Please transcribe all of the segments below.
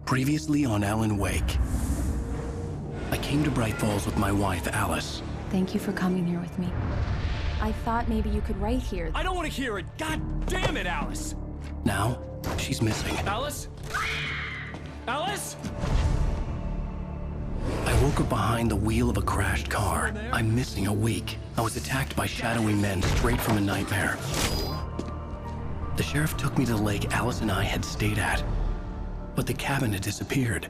Previously on Alan Wake. I came to Bright Falls with my wife, Alice. Thank you for coming here with me. I thought maybe you could write here. I don't want to hear it! God damn it, Alice! Now, she's missing. Alice? Alice? I woke up behind the wheel of a crashed car. I'm missing a week. I was attacked by shadowy men straight from a nightmare. The sheriff took me to the lake Alice and I had stayed at, but the cabin had disappeared.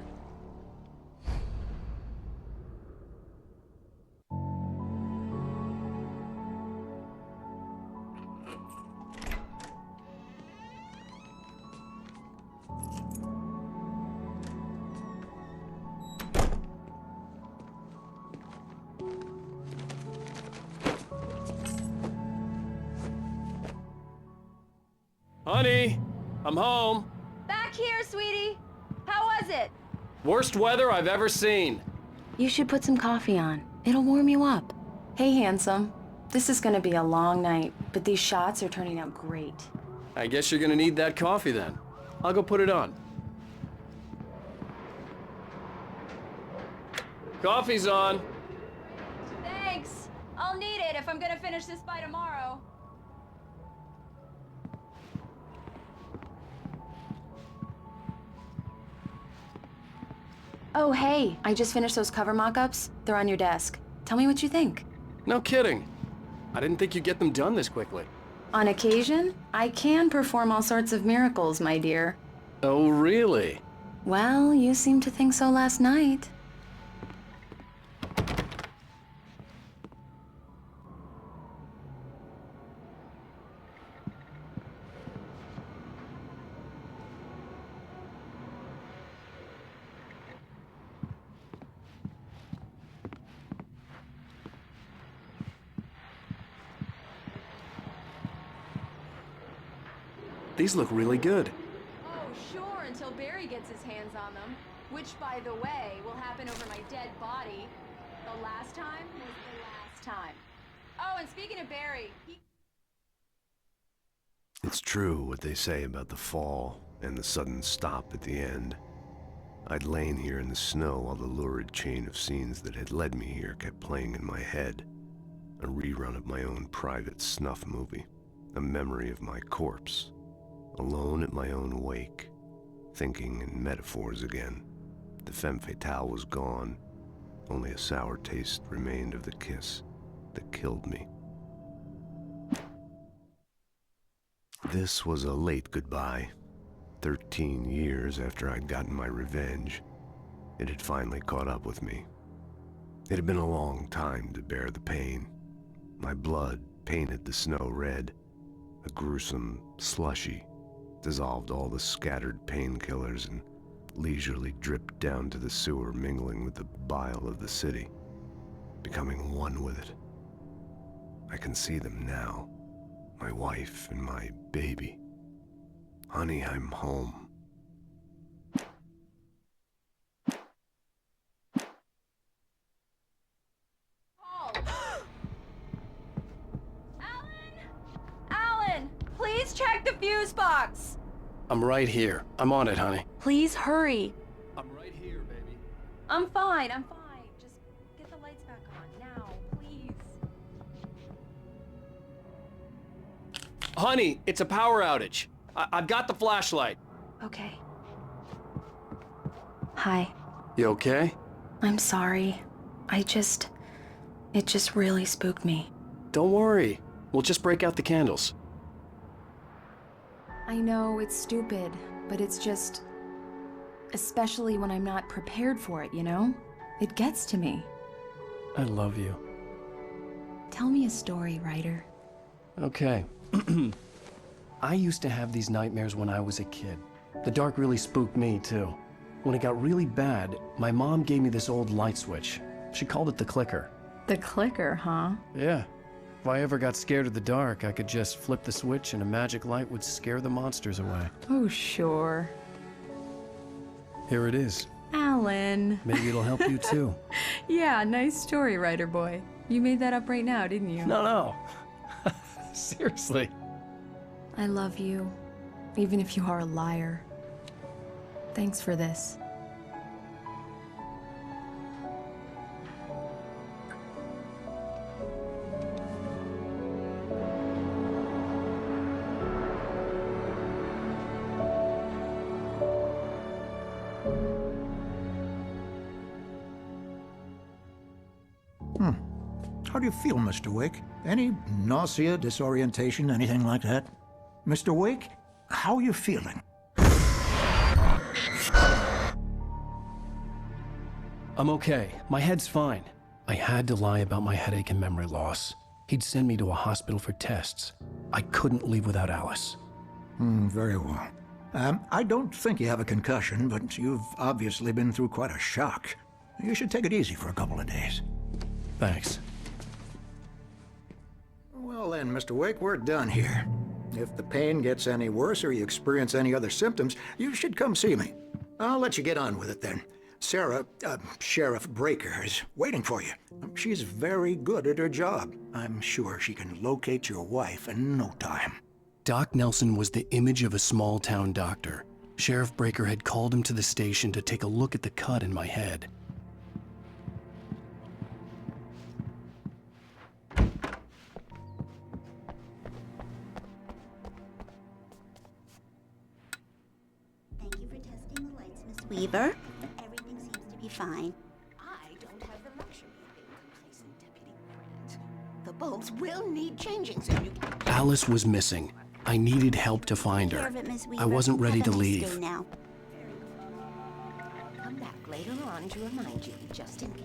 Honey, I'm home. Back here, sweetie. How was it? Worst weather I've ever seen. You should put some coffee on. It'll warm you up. Hey, handsome. This is gonna be a long night, but these shots are turning out great. I guess you're gonna need that coffee then. I'll go put it on. Coffee's on. Thanks. I'll need it if I'm gonna finish this by tomorrow. Oh, hey, I just finished those cover mock-ups. They're on your desk. Tell me what you think. No kidding. I didn't think you'd get them done this quickly. On occasion, I can perform all sorts of miracles, my dear. Oh, really? Well, you seemed to think so last night. These look really good. Oh, sure, until Barry gets his hands on them. Which, by the way, will happen over my dead body. The last time was the last time. Oh, and speaking of Barry, It's true what they say about the fall and the sudden stop at the end. I'd lain here in the snow while the lurid chain of scenes that had led me here kept playing in my head. A rerun of my own private snuff movie. A memory of my corpse. Alone at my own wake, thinking in metaphors again. The femme fatale was gone. Only a sour taste remained of the kiss that killed me. This was a late goodbye. 13 years after I'd gotten my revenge, it had finally caught up with me. It had been a long time to bear the pain. My blood painted the snow red, a gruesome slushy, dissolved all the scattered painkillers and leisurely dripped down to the sewer, mingling with the bile of the city, becoming one with it. I can see them now, my wife and my baby. Honey, I'm home. Alan, please check the fuse box. I'm right here. I'm on it, honey. Please hurry. I'm right here, baby. I'm fine. Just get the lights back on now, please. Honey, it's a power outage. I've got the flashlight. Okay. Hi. You okay? I'm sorry. It just really spooked me. Don't worry. We'll just break out the candles. I know it's stupid, but it's just... especially when I'm not prepared for it, you know? It gets to me. I love you. Tell me a story, writer. Okay. I used to have these nightmares when I was a kid. The dark really spooked me, too. When it got really bad, my mom gave me this old light switch. She called it the clicker. The clicker, huh? Yeah. If I ever got scared of the dark, I could just flip the switch and a magic light would scare the monsters away. Oh, sure. Here it is. Alan. Maybe it'll help you, too. Yeah, nice story, writer boy. You made that up right now, didn't you? No. Seriously. I love you, even if you are a liar. Thanks for this. How do you feel, Mr. Wake? Any nausea, disorientation, anything like that? Mr. Wake, how are you feeling? I'm okay. My head's fine. I had to lie about my headache and memory loss. He'd send me to a hospital for tests. I couldn't leave without Alice. Very well. I don't think you have a concussion, but you've obviously been through quite a shock. You should take it easy for a couple of days. Thanks. Well then, Mr. Wake, we're done here. If the pain gets any worse or you experience any other symptoms, you should come see me. I'll let you get on with it then. Sarah, Sheriff Breaker, is waiting for you. She's very good at her job. I'm sure she can locate your wife in no time. Doc Nelson was the image of a small-town doctor. Sheriff Breaker had called him to the station to take a look at the cut in my head. Thank you for testing the lights, Miss Weaver. Everything seems to be fine. I don't have the luxury of being complacent, Deputy Credit. The bulbs will need changing so you can... Alice was missing. I needed help to find Take care her. of it, Miss Weaver. I wasn't ready Have a to nice leave. day now. come back later on to remind you, just in case.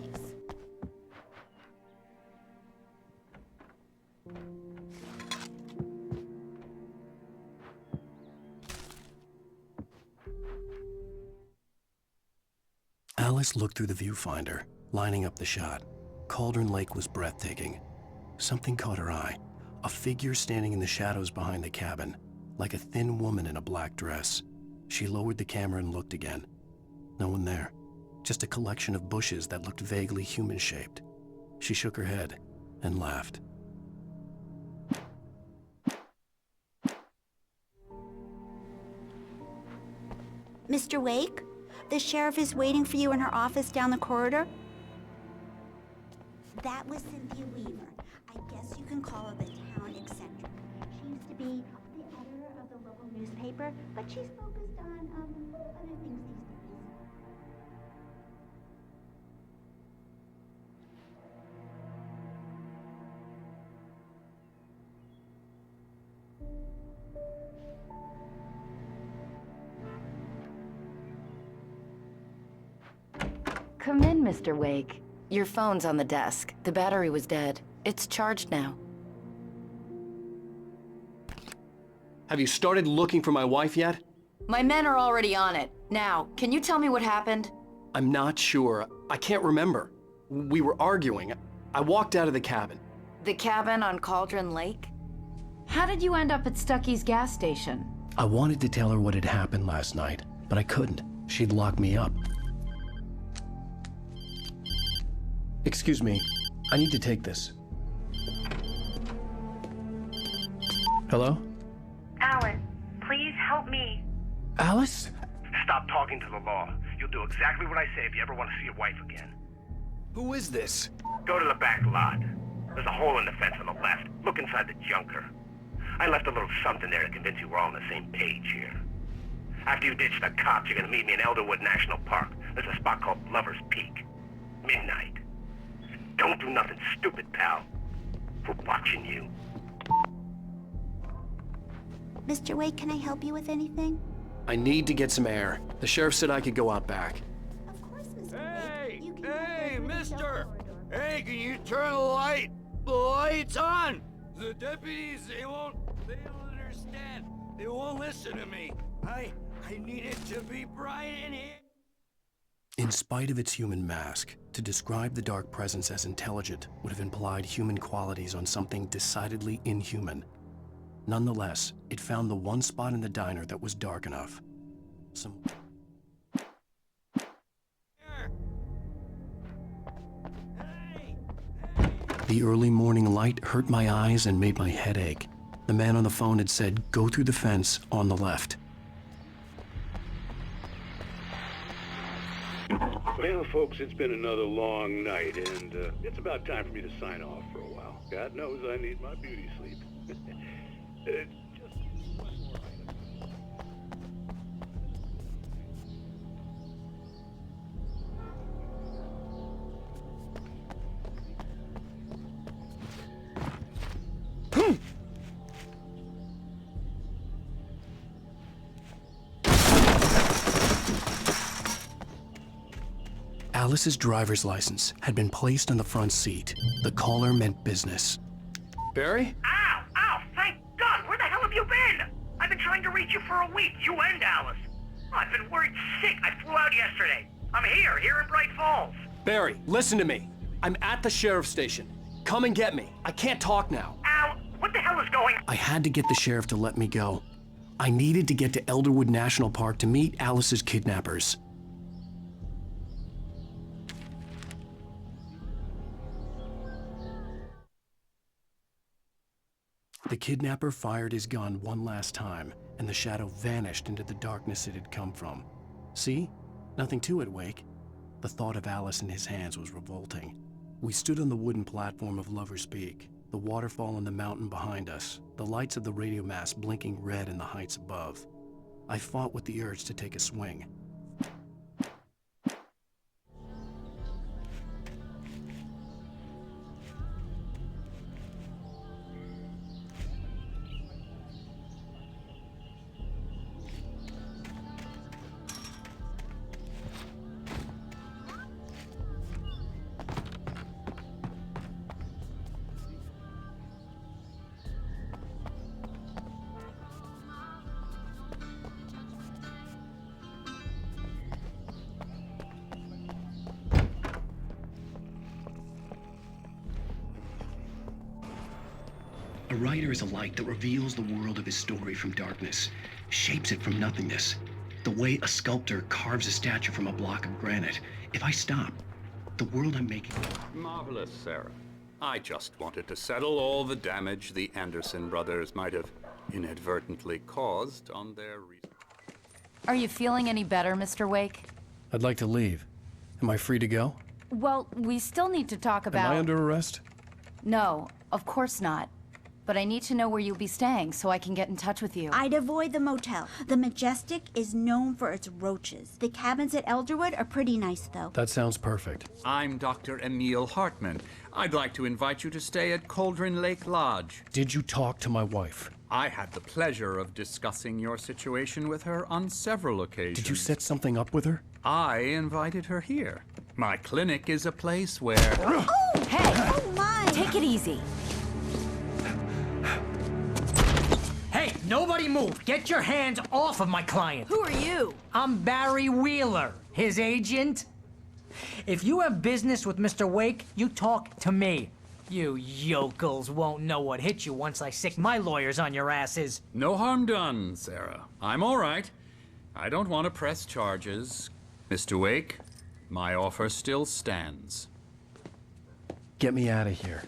Alice looked through the viewfinder, lining up the shot. Cauldron Lake was breathtaking. Something caught her eye. A figure standing in the shadows behind the cabin, like a thin woman in a black dress. She lowered the camera and looked again. No one there. Just a collection of bushes that looked vaguely human-shaped. She shook her head and laughed. Mr. Wake, the sheriff is waiting for you in her office down the corridor. That was Cynthia Weaver. I guess you can call her the town eccentric. She used to be the editor of the local newspaper, but she's focused on other things these days. Come in, Mr. Wake. Your phone's on the desk. The battery was dead. It's charged now. Have you started looking for my wife yet? My men are already on it. Now, can you tell me what happened? I'm not sure. I can't remember. We were arguing. I walked out of the cabin. The cabin on Cauldron Lake? How did you end up at Stucky's gas station? I wanted to tell her what had happened last night, but I couldn't. She'd lock me up. Excuse me, I need to take this. Hello? Alan, please help me. Alice? Stop talking to the law. You'll do exactly what I say if you ever want to see your wife again. Who is this? Go to the back lot. There's a hole in the fence on the left. Look inside the junker. I left a little something there to convince you we're all on the same page here. After you ditch the cops, you're gonna meet me in Elderwood National Park. There's a spot called Lover's Peak. Midnight. Don't do nothing stupid, pal. We're watching you. Mr. Wake, can I help you with anything? I need to get some air. The sheriff said I could go out back. Of course, Mr. Hey! Wake. You can Hey, go through the mister! cell corridor. Hey, can you turn the light? The light's on! The deputies, they don't understand. They won't listen to me. I need it to be bright in here. In spite of its human mask, to describe the dark presence as intelligent would have implied human qualities on something decidedly inhuman. Nonetheless, it found the one spot in the diner that was dark enough. The early morning light hurt my eyes and made my head ache. The man on the phone had said, "Go through the fence on the left." Well, folks, it's been another long night, and it's about time for me to sign off for a while. God knows I need my beauty sleep. Just one more item. Alice's driver's license had been placed on the front seat. The caller meant business. Barry? Ow! Ow! Thank God! Where the hell have you been? I've been trying to reach you for a week, you and Alice. I've been worried sick. I flew out yesterday. I'm here in Bright Falls. Barry, listen to me. I'm at the sheriff's station. Come and get me. I can't talk now. Al, what the hell is going on? I had to get the sheriff to let me go. I needed to get to Elderwood National Park to meet Alice's kidnappers. The kidnapper fired his gun one last time, and the shadow vanished into the darkness it had come from. See? Nothing to it, Wake. The thought of Alice in his hands was revolting. We stood on the wooden platform of Lover's Peak, the waterfall on the mountain behind us, the lights of the radio mast blinking red in the heights above. I fought with the urge to take a swing. A writer is a light that reveals the world of his story from darkness, shapes it from nothingness. The way a sculptor carves a statue from a block of granite. If I stop, the world I'm making... Marvelous, Sarah. I just wanted to settle all the damage the Anderson brothers might have inadvertently caused on their research. Are you feeling any better, Mr. Wake? I'd like to leave. Am I free to go? Well, we still need to talk about... Am I under arrest? No, of course not. But I need to know where you'll be staying so I can get in touch with you. I'd avoid the motel. The Majestic is known for its roaches. The cabins at Elderwood are pretty nice, though. That sounds perfect. I'm Dr. Emil Hartman. I'd like to invite you to stay at Cauldron Lake Lodge. Did you talk to my wife? I had the pleasure of discussing your situation with her on several occasions. Did you set something up with her? I invited her here. My clinic is a place where... Oh! Hey! Oh, my! Take it easy. Hey, nobody move! Get your hands off of my client! Who are you? I'm Barry Wheeler, his agent. If you have business with Mr. Wake, you talk to me. You yokels won't know what hit you once I sick my lawyers on your asses. No harm done, Sarah. I'm all right. I don't want to press charges. Mr. Wake, my offer still stands. Get me out of here.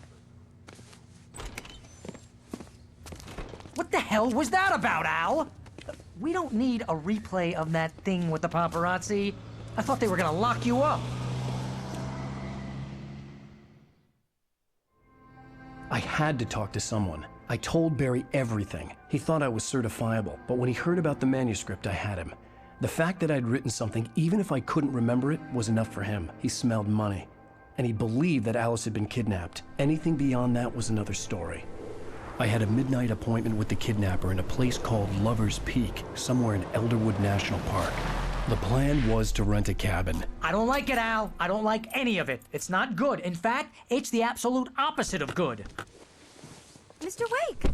What the hell was that about, Al? We don't need a replay of that thing with the paparazzi. I thought they were gonna lock you up. I had to talk to someone. I told Barry everything. He thought I was certifiable, but when he heard about the manuscript, I had him. The fact that I'd written something, even if I couldn't remember it, was enough for him. He smelled money. And he believed that Alice had been kidnapped. Anything beyond that was another story. I had a midnight appointment with the kidnapper in a place called Lover's Peak, somewhere in Elderwood National Park. The plan was to rent a cabin. I don't like it, Al. I don't like any of it. It's not good. In fact, it's the absolute opposite of good. Mr. Wake!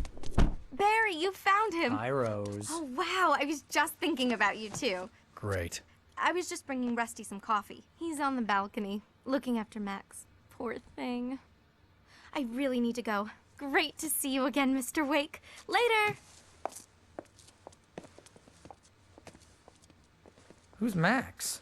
Barry, you found him. Hi, Rose. Oh, wow. I was just thinking about you, too. Great. I was just bringing Rusty some coffee. He's on the balcony, looking after Max. Poor thing. I really need to go. Great to see you again, Mr. Wake. Later! Who's Max?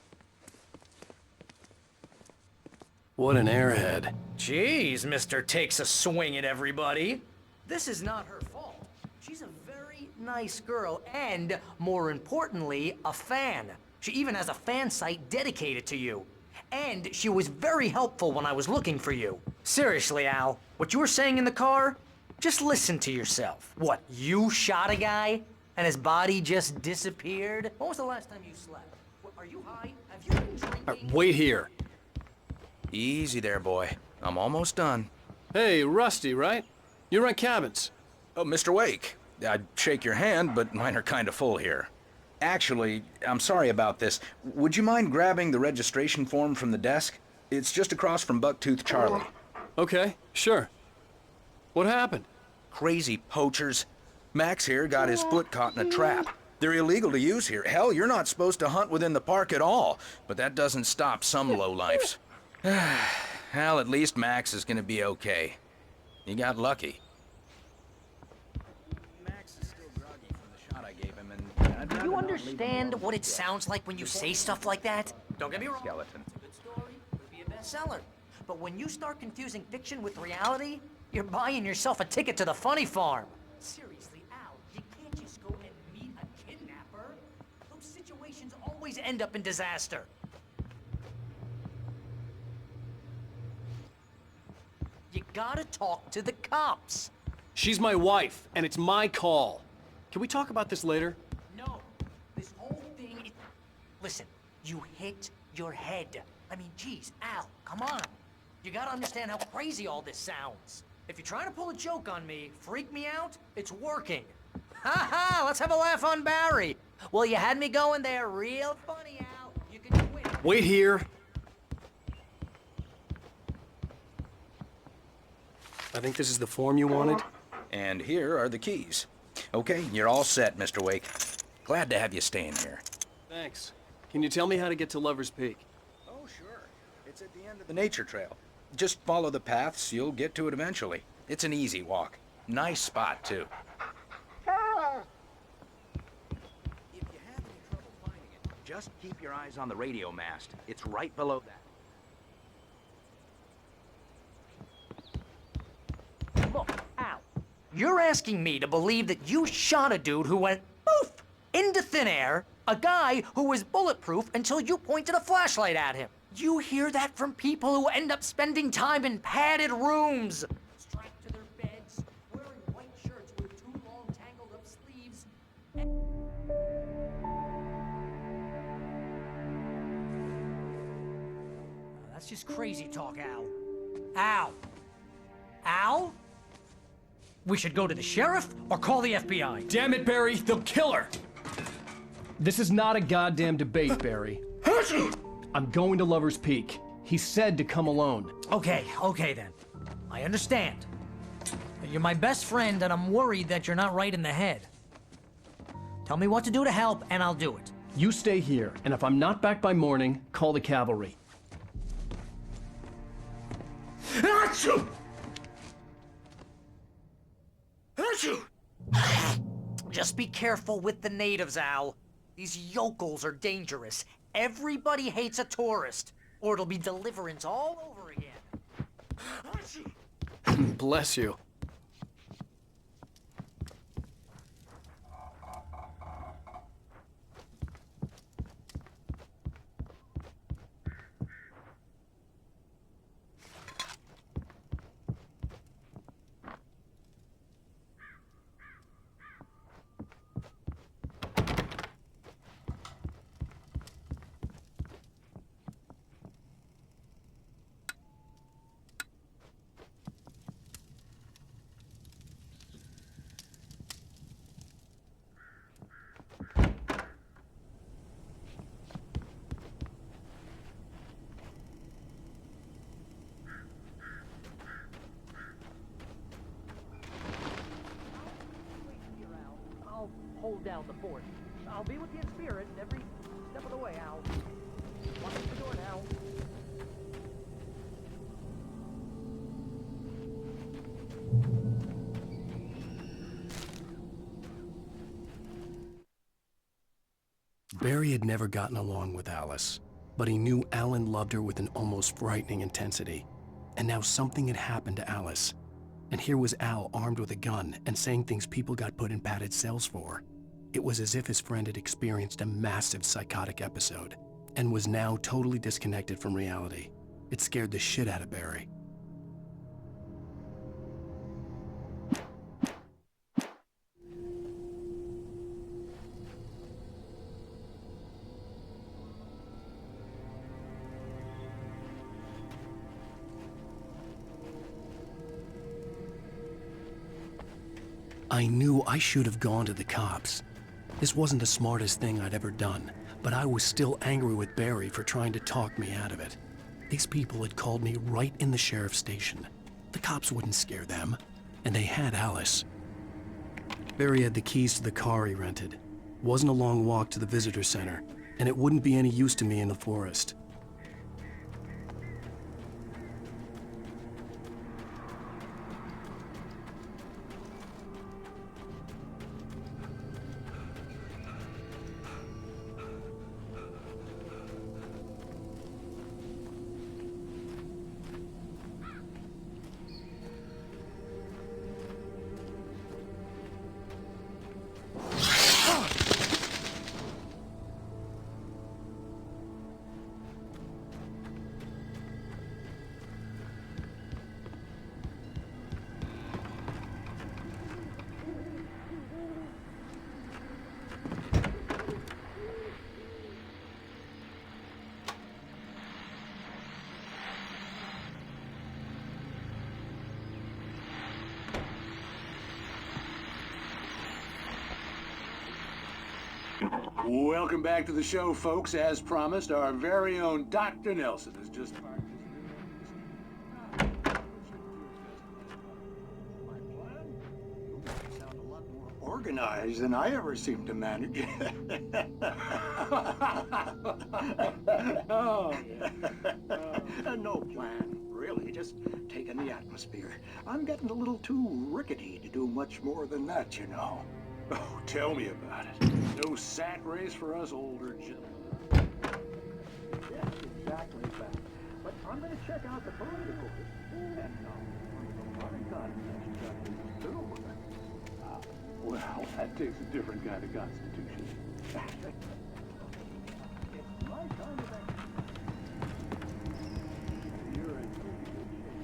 What an airhead. Jeez, Mr. Takes a swing at everybody. This is not her fault. She's a very nice girl and, more importantly, a fan. She even has a fan site dedicated to you. And she was very helpful when I was looking for you. Seriously, Al, what you were saying in the car? Just listen to yourself. What, you shot a guy and his body just disappeared? When was the last time you slept? What, are you high? Have you been drinking? Wait here. Easy there, boy. I'm almost done. Hey, Rusty, right? You rent cabins. Oh, Mr. Wake. I'd shake your hand, but mine are kind of full here. Actually, I'm sorry about this. Would you mind grabbing the registration form from the desk? It's just across from Bucktooth Charlie. Okay, sure. What happened? Crazy poachers. Max here got his foot caught in a trap. They're illegal to use here. Hell, you're not supposed to hunt within the park at all. But that doesn't stop some lowlifes. Well, at least Max is gonna be okay. He got lucky. Max is still groggy from the shot I gave him, and Do you understand what it sounds like when you say stuff like that? Don't get me wrong. Skeleton. It's a good story. Could be a bestseller. But when you start confusing fiction with reality, you're buying yourself a ticket to the funny farm. Seriously, Al, you can't just go and meet a kidnapper. Those situations always end up in disaster. You gotta talk to the cops. She's my wife, and it's my call. Can we talk about this later? No, this whole thing is... Listen, you hit your head. I mean, geez, Al, come on. You gotta understand how crazy all this sounds. If you're trying to pull a joke on me, freak me out, it's working. Ha ha, let's have a laugh on Barry. Well, you had me going there real funny, Al. You can quit. Wait here. I think this is the form you wanted. And here are the keys. Okay, you're all set, Mr. Wake. Glad to have you staying here. Thanks. Can you tell me how to get to Lover's Peak? Oh, sure. It's at the end of the nature trail. Just follow the paths, you'll get to it eventually. It's an easy walk. Nice spot, too. If you have any trouble finding it, just keep your eyes on the radio mast. It's right below that. Look, Al, you're asking me to believe that you shot a dude who went poof into thin air, a guy who was bulletproof until you pointed a flashlight at him. You hear that from people who end up spending time in padded rooms, strapped to their beds, wearing white shirts with too long tangled up sleeves. That's just crazy talk, Al. Al? Al? We should go to the sheriff or call the FBI. Damn it, Barry, they'll kill her! This is not a goddamn debate, Barry. I'm going to Lover's Peak. He said to come alone. Okay then. I understand. But you're my best friend, and I'm worried that you're not right in the head. Tell me what to do to help, and I'll do it. You stay here, and if I'm not back by morning, call the cavalry. Achoo! Achoo! Just be careful with the natives, Al. These yokels are dangerous. Everybody hates a tourist, or it'll be deliverance all over again. Bless you. I'll hold down the fort. I'll be with you in spirit every step of the way, Al. Watch the door now. Barry had never gotten along with Alice, but he knew Alan loved her with an almost frightening intensity. And now something had happened to Alice. And here was Al armed with a gun and saying things people got put in padded cells for. It was as if his friend had experienced a massive psychotic episode and was now totally disconnected from reality. It scared the shit out of Barry. I knew I should have gone to the cops, This wasn't the smartest thing I'd ever done, but I was still angry with Barry for trying to talk me out of it. These people had called me right in the sheriff's station. The cops wouldn't scare them, and they had Alice. Barry had the keys to the car he rented. Wasn't a long walk to the visitor center, and it wouldn't be any use to me in the forest. Welcome back to the show, folks. As promised, our very own Dr. Nelson has just parked his... My plan? You guys sound a lot more organized than I ever seem to manage. Oh, yeah. No plan, really. Just taking the atmosphere. I'm getting a little too rickety to do much more than that, you know. Oh, tell me about it. No sack race for us older gentlemen. Yes, exactly that. But I'm going to check out the politicals. And a lot of constitutions, too. Well, that takes a different kind of constitution. It's my kind of You're in pretty good shape.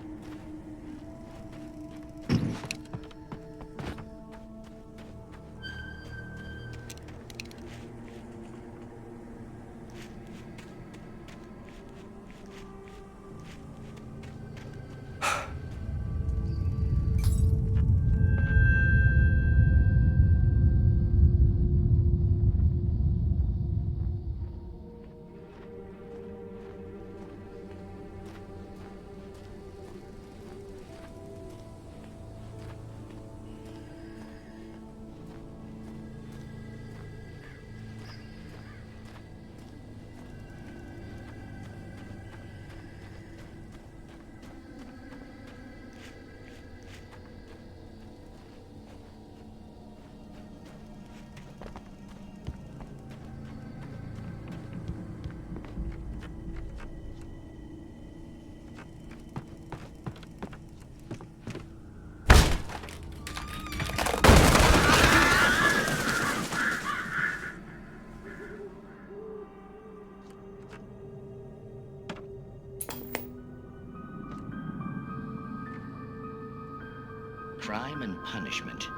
Crime and punishment.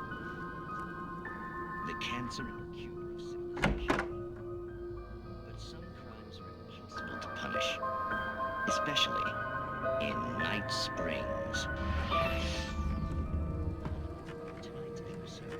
The cancer and cure of civilization. But some crimes are impossible to punish, especially in Night Springs. Tonight's episode.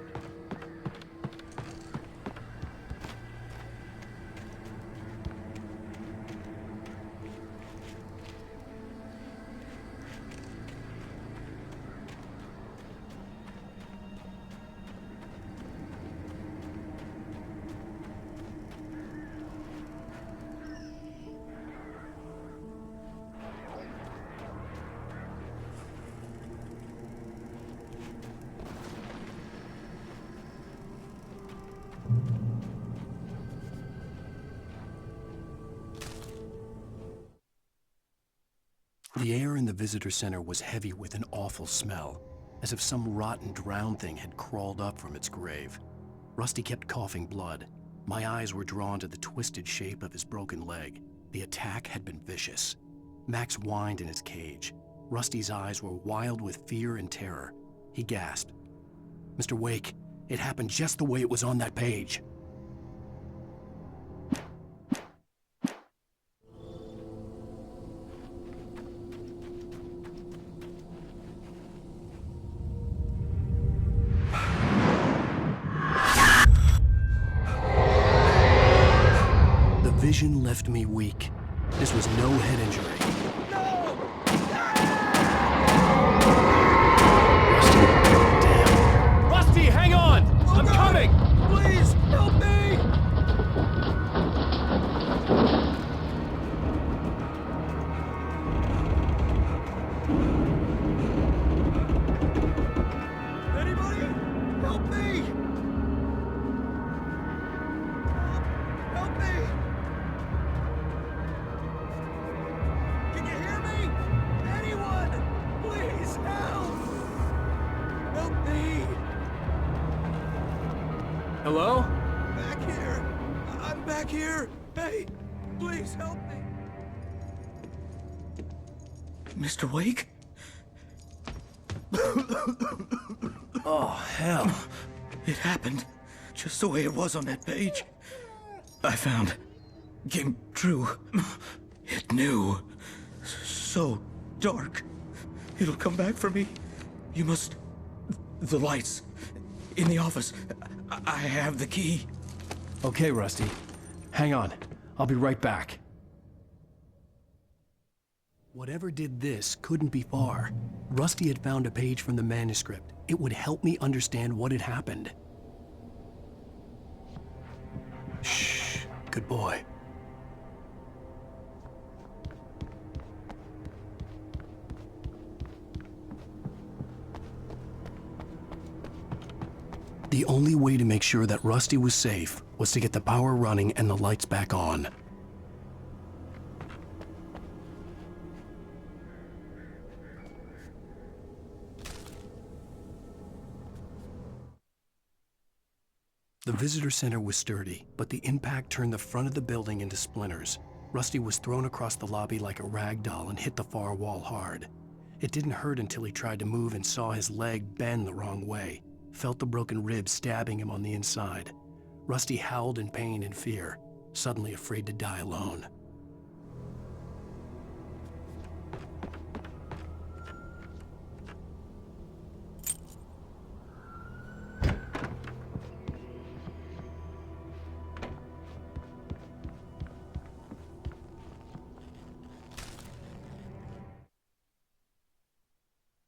The air in the visitor center was heavy with an awful smell, as if some rotten drowned thing had crawled up from its grave. Rusty kept coughing blood. My eyes were drawn to the twisted shape of his broken leg. The attack had been vicious. Max whined in his cage. Rusty's eyes were wild with fear and terror. He gasped. "Mr. Wake, it happened just the way it was on that page." vision left me weak. This was no head injury. Rusty, hang on! I'm coming! Please, help me! Anybody? Help me! Help me! Can you hear me? Anyone? Please, help! Help me! Hello? Back here! I'm back here! Hey, please help me! Mr. Wake? Oh, hell. It happened just the way it was on that page. I found. Came true. It knew. So dark. It'll come back for me. You must. The lights. In the office. I have the key. Okay, Rusty. Hang on. I'll be right back. Whatever did this couldn't be far. Rusty had found a page from the manuscript. It would help me understand what had happened. Shh. Good boy. The only way to make sure that Rusty was safe was to get the power running and the lights back on. The visitor center was sturdy, but the impact turned the front of the building into splinters. Rusty was thrown across the lobby like a rag doll and hit the far wall hard. It didn't hurt until he tried to move and saw his leg bend the wrong way. Felt the broken rib stabbing him on the inside. Rusty howled in pain and fear, suddenly afraid to die alone.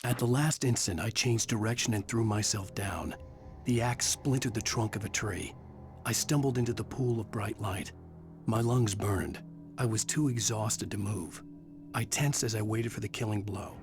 At the last instant, I changed direction and threw myself down. The axe splintered the trunk of a tree. I stumbled into the pool of bright light. My lungs burned. I was too exhausted to move. I tensed as I waited for the killing blow.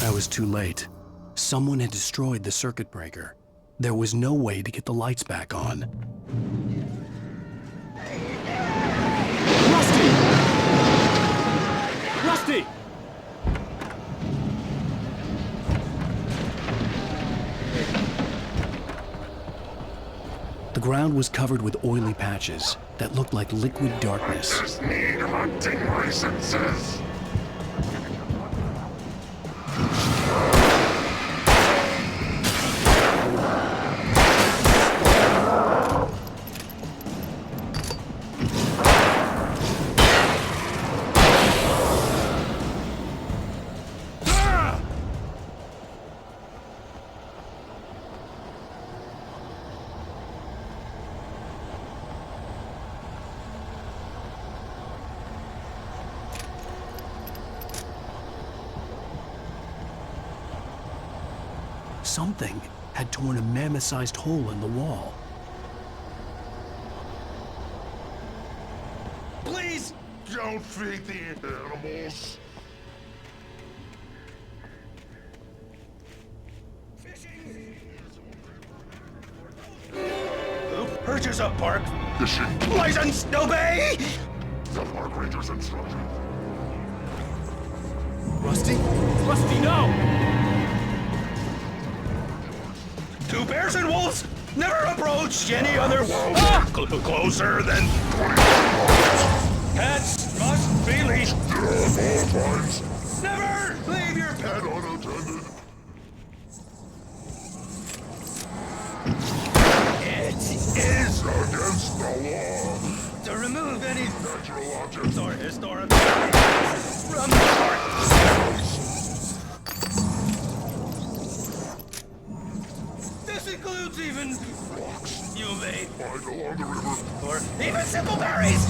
I was too late. Someone had destroyed the circuit breaker. There was no way to get the lights back on. Rusty! The ground was covered with oily patches that looked like liquid darkness. Just need hunting licenses. Something had torn a mammoth-sized hole in the wall. Please don't feed the animals. Urges up, Park. Fishing. License, obey! The park ranger's instruction. Rusty? Rusty, no! Two bears and wolves never approach any other wolf closer than... Pets must be leashed. At all times. Never leave your pet unattended. Store. This includes even you, mate. I go on the river. Or even simple berries.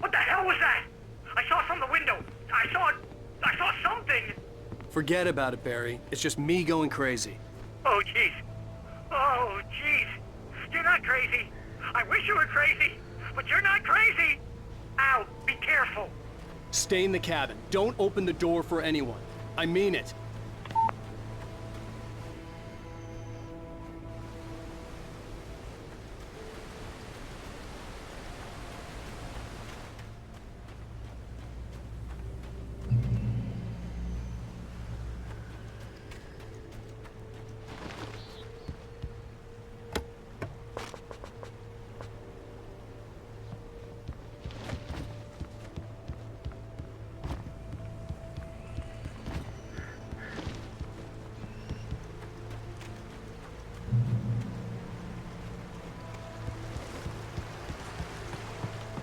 What the hell was that? I saw from the window. I saw something. Forget about it, Barry. It's just me going crazy. Oh, jeez. Oh, jeez. You're not crazy. I wish you were crazy, but you're not crazy. Ow, be careful. Stay in the cabin. Don't open the door for anyone. I mean it.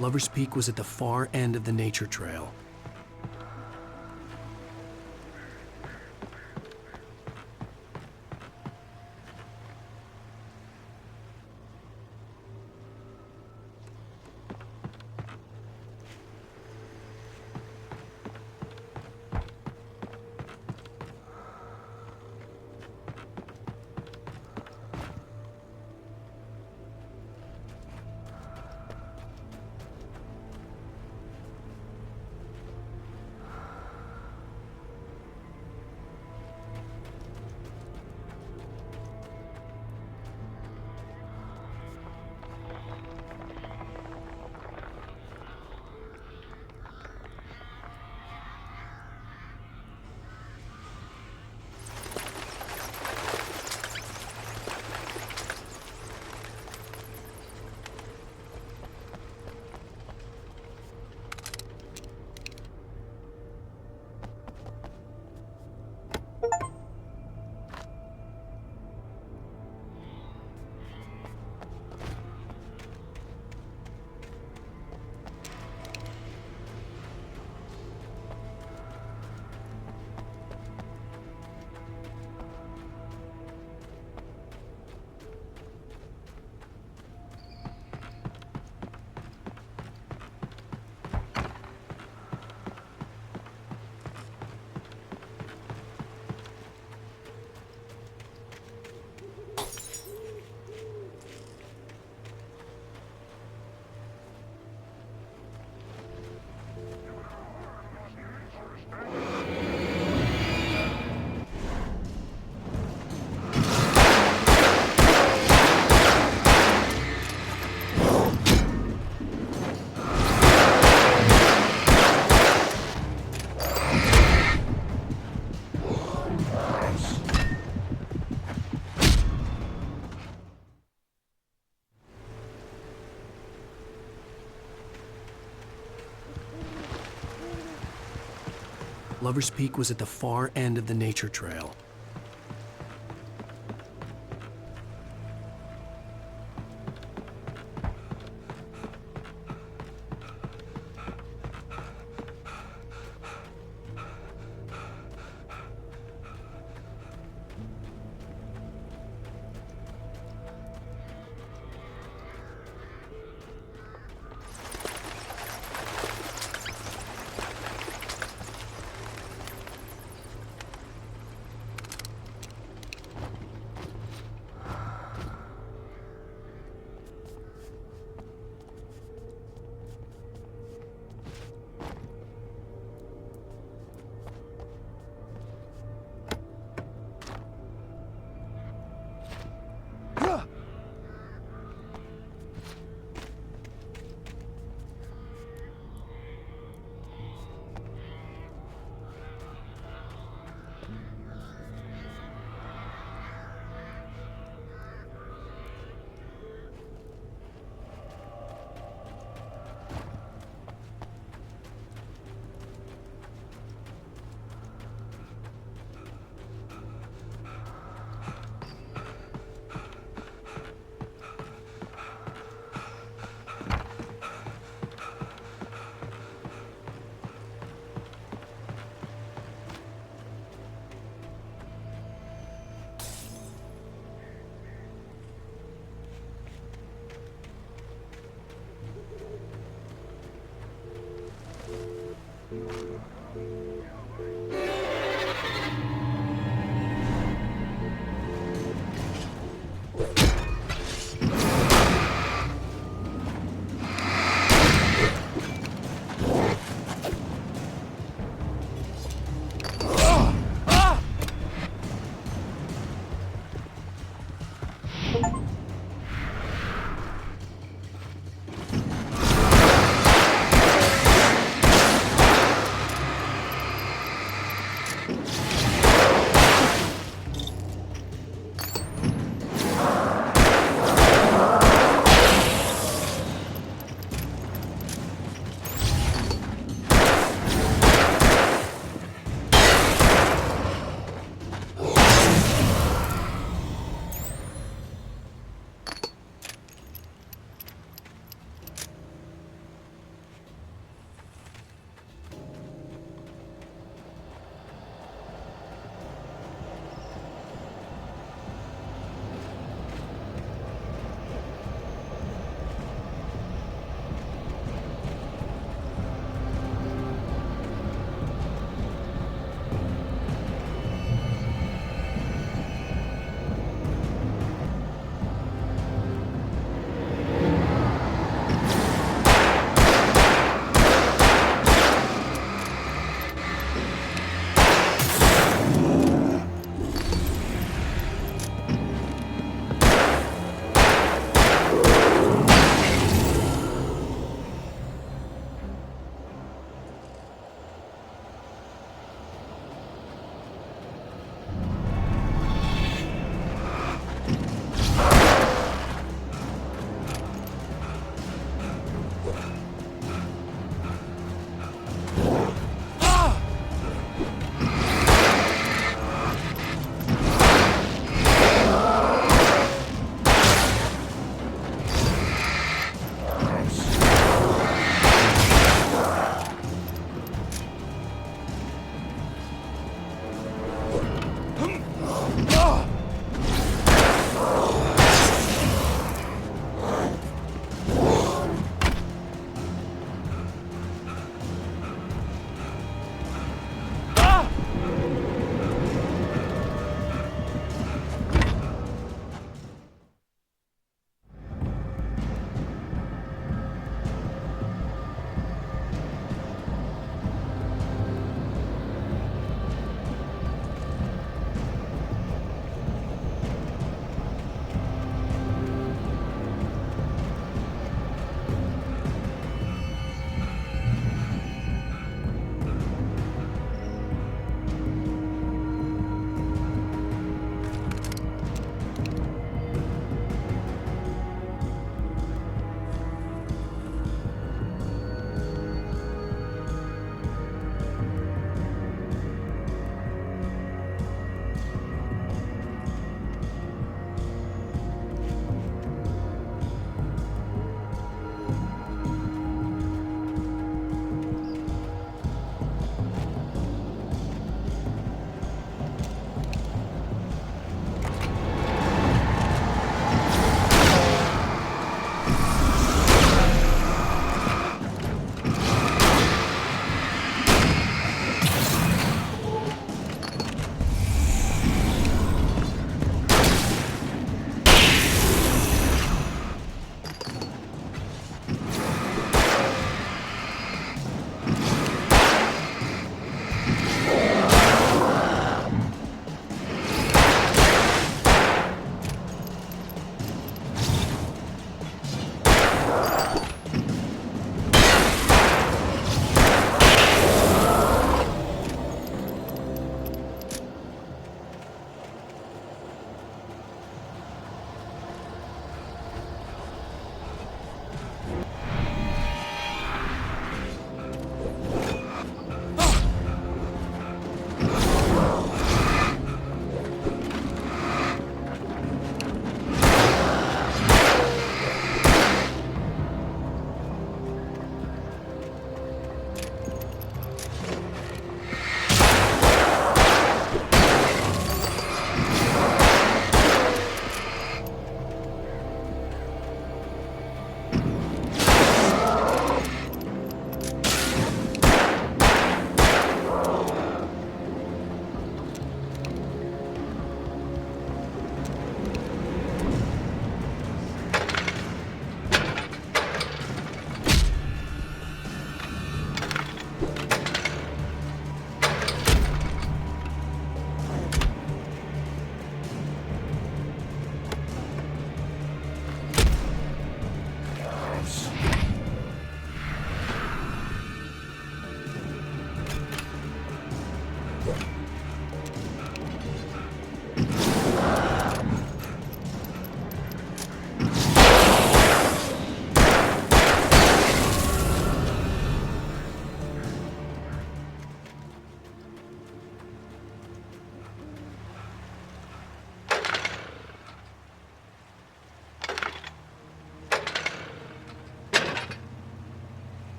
Lover's Peak was at the far end of the nature trail. Lover's Peak was at the far end of the nature trail.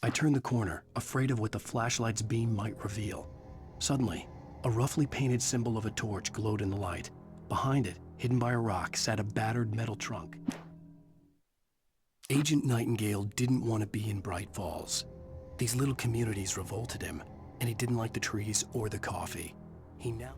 I turned the corner, afraid of what the flashlight's beam might reveal. Suddenly, a roughly painted symbol of a torch glowed in the light. Behind it, hidden by a rock, sat a battered metal trunk. Agent Nightingale didn't want to be in Bright Falls. These little communities revolted him, and he didn't like the trees or the coffee. He now...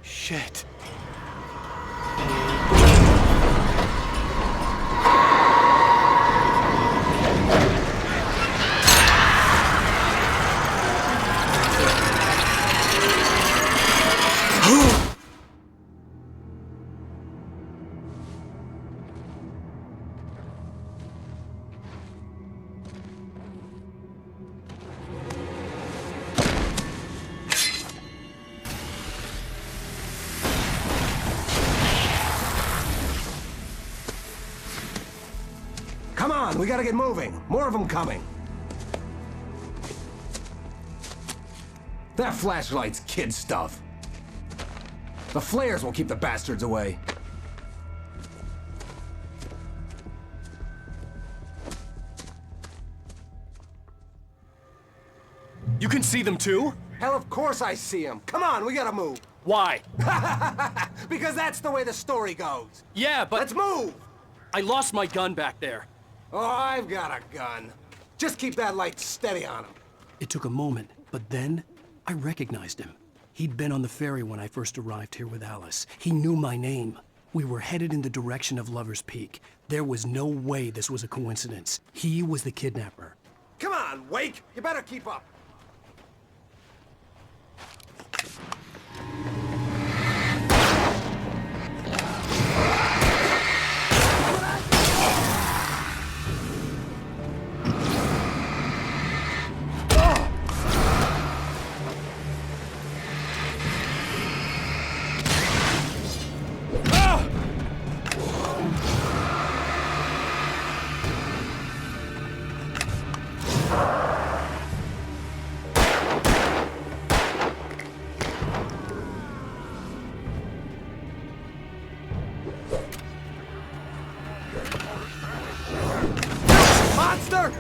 Shit. Come on, we gotta get moving. More of them coming. That flashlight's kid stuff. The flares will keep the bastards away. You can see them too? Hell, of course I see them. Come on, we gotta move. Why? Because that's the way the story goes. Yeah, but... Let's move! I lost my gun back there. Oh, I've got a gun. Just keep that light steady on him. It took a moment, but then I recognized him. He'd been on the ferry when I first arrived here with Alice. He knew my name. We were headed in the direction of Lover's Peak. There was no way this was a coincidence. He was the kidnapper. Come on, Wake! You better keep up. Monster!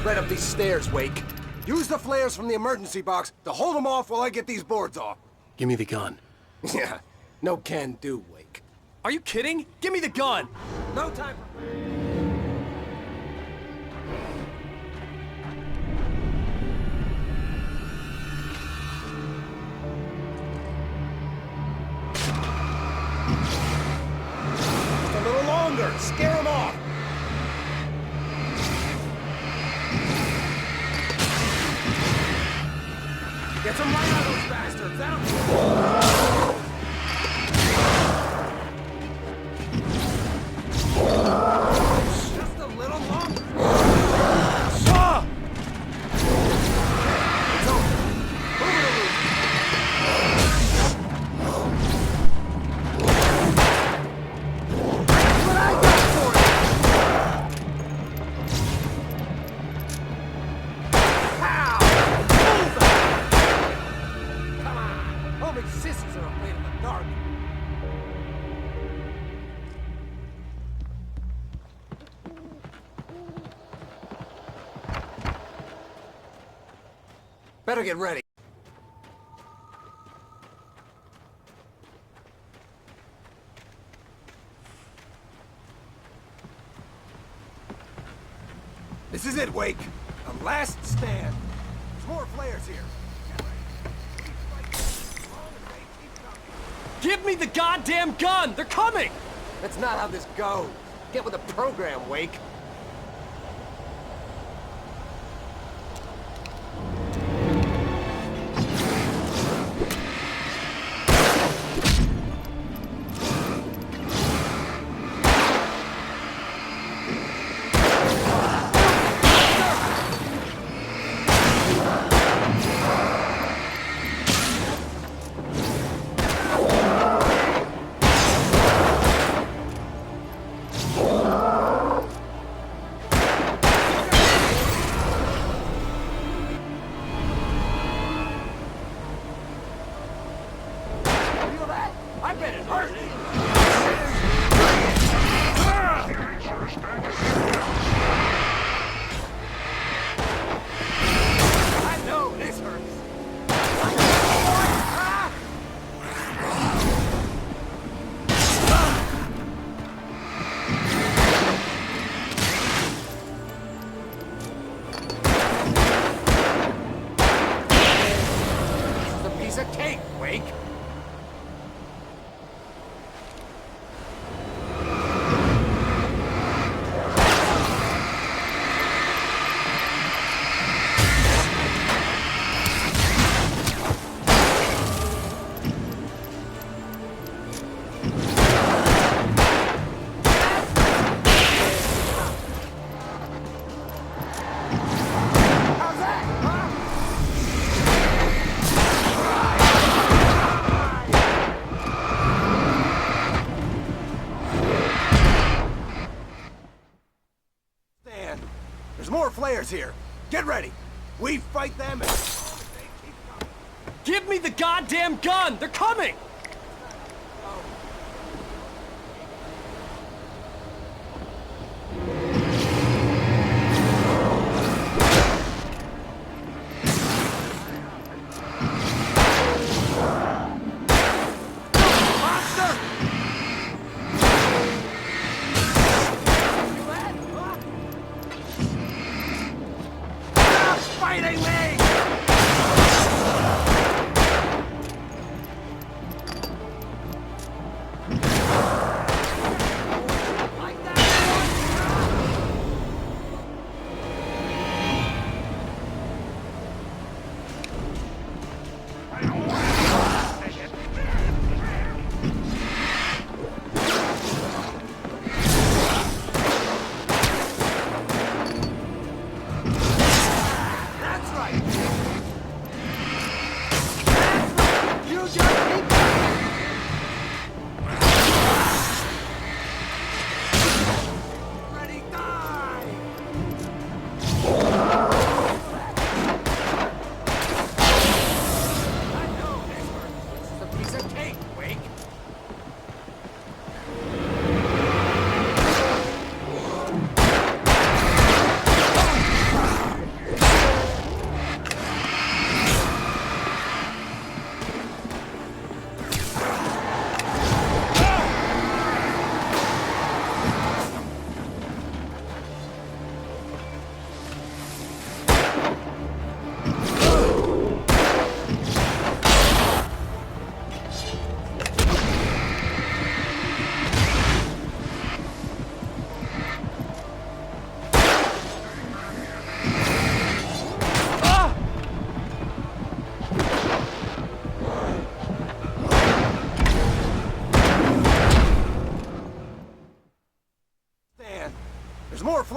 Right up these stairs, Wake. Use the flares from the emergency box to hold them off while I get these boards off. Give me the gun. Yeah, no can do, Wake. Are you kidding? Give me the gun! No time for... Monster! Scare him off! Get some light on those bastards! That'll... Just a little longer! Ah! It's over! Move it over! That's what I got for you! Pow! Move it! Come on! Only sissies are afraid of the dark. Better get ready. This is it, Wake. The last stand. There's more flares here. Give me the goddamn gun! They're coming! That's not how this goes. Get with the program, Wake. Feel that? I bet it hurt. I know this hurts. This is a piece of cake, Wake. How's that, huh? Stand. There's more flares here. Get ready. We fight them and... Give me the goddamn gun! They're coming! Monster! Stop fighting me!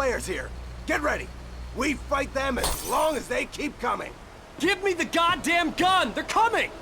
flares here. Get ready. We fight them as long as they keep coming. Give me the goddamn gun! They're coming!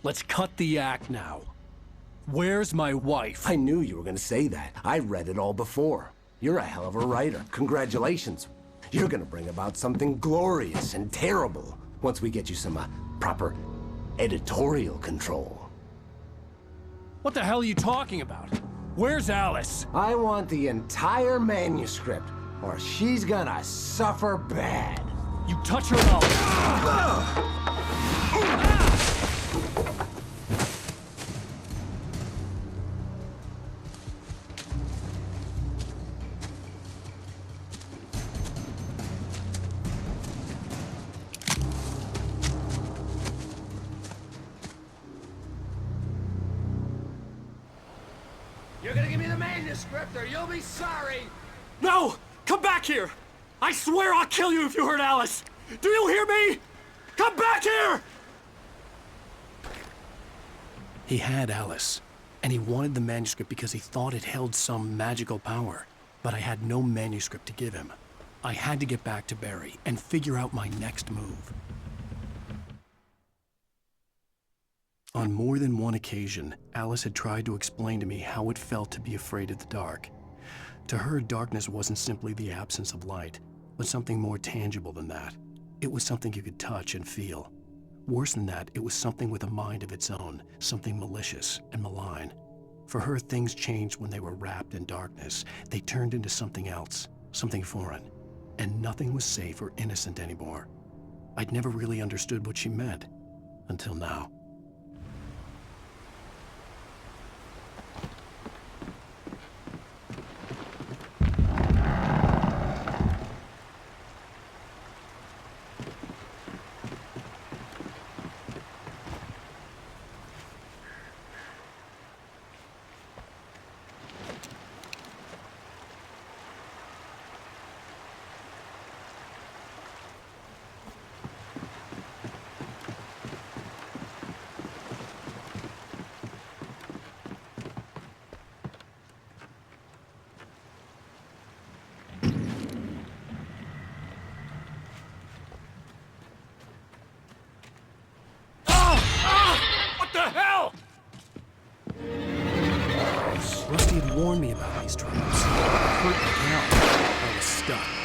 Let's cut the act now. Where's my wife? I knew you were gonna say that. I read it all before. You're a hell of a writer. Congratulations. You're gonna bring about something glorious and terrible once we get you some proper editorial control. What the hell are you talking about? Where's Alice? I want the entire manuscript, or she's gonna suffer bad. You touch her and I'll... You're gonna give me the manuscript or you'll be sorry! No! Come back here! I swear I'll kill you if you hurt Alice! Do you hear me? Come back here! He had Alice, and he wanted the manuscript because he thought it held some magical power. But I had no manuscript to give him. I had to get back to Barry and figure out my next move. On more than one occasion, Alice had tried to explain to me how it felt to be afraid of the dark. To her, darkness wasn't simply the absence of light, but something more tangible than that. It was something you could touch and feel. Worse than that, it was something with a mind of its own, something malicious and malign. For her, things changed when they were wrapped in darkness. They turned into something else, something foreign, and nothing was safe or innocent anymore. I'd never really understood what she meant, until now. about these troubles. Hurt like hell. I was stuck.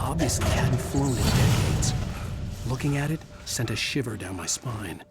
obviously hadn't flown in decades. Looking at it sent a shiver down my spine.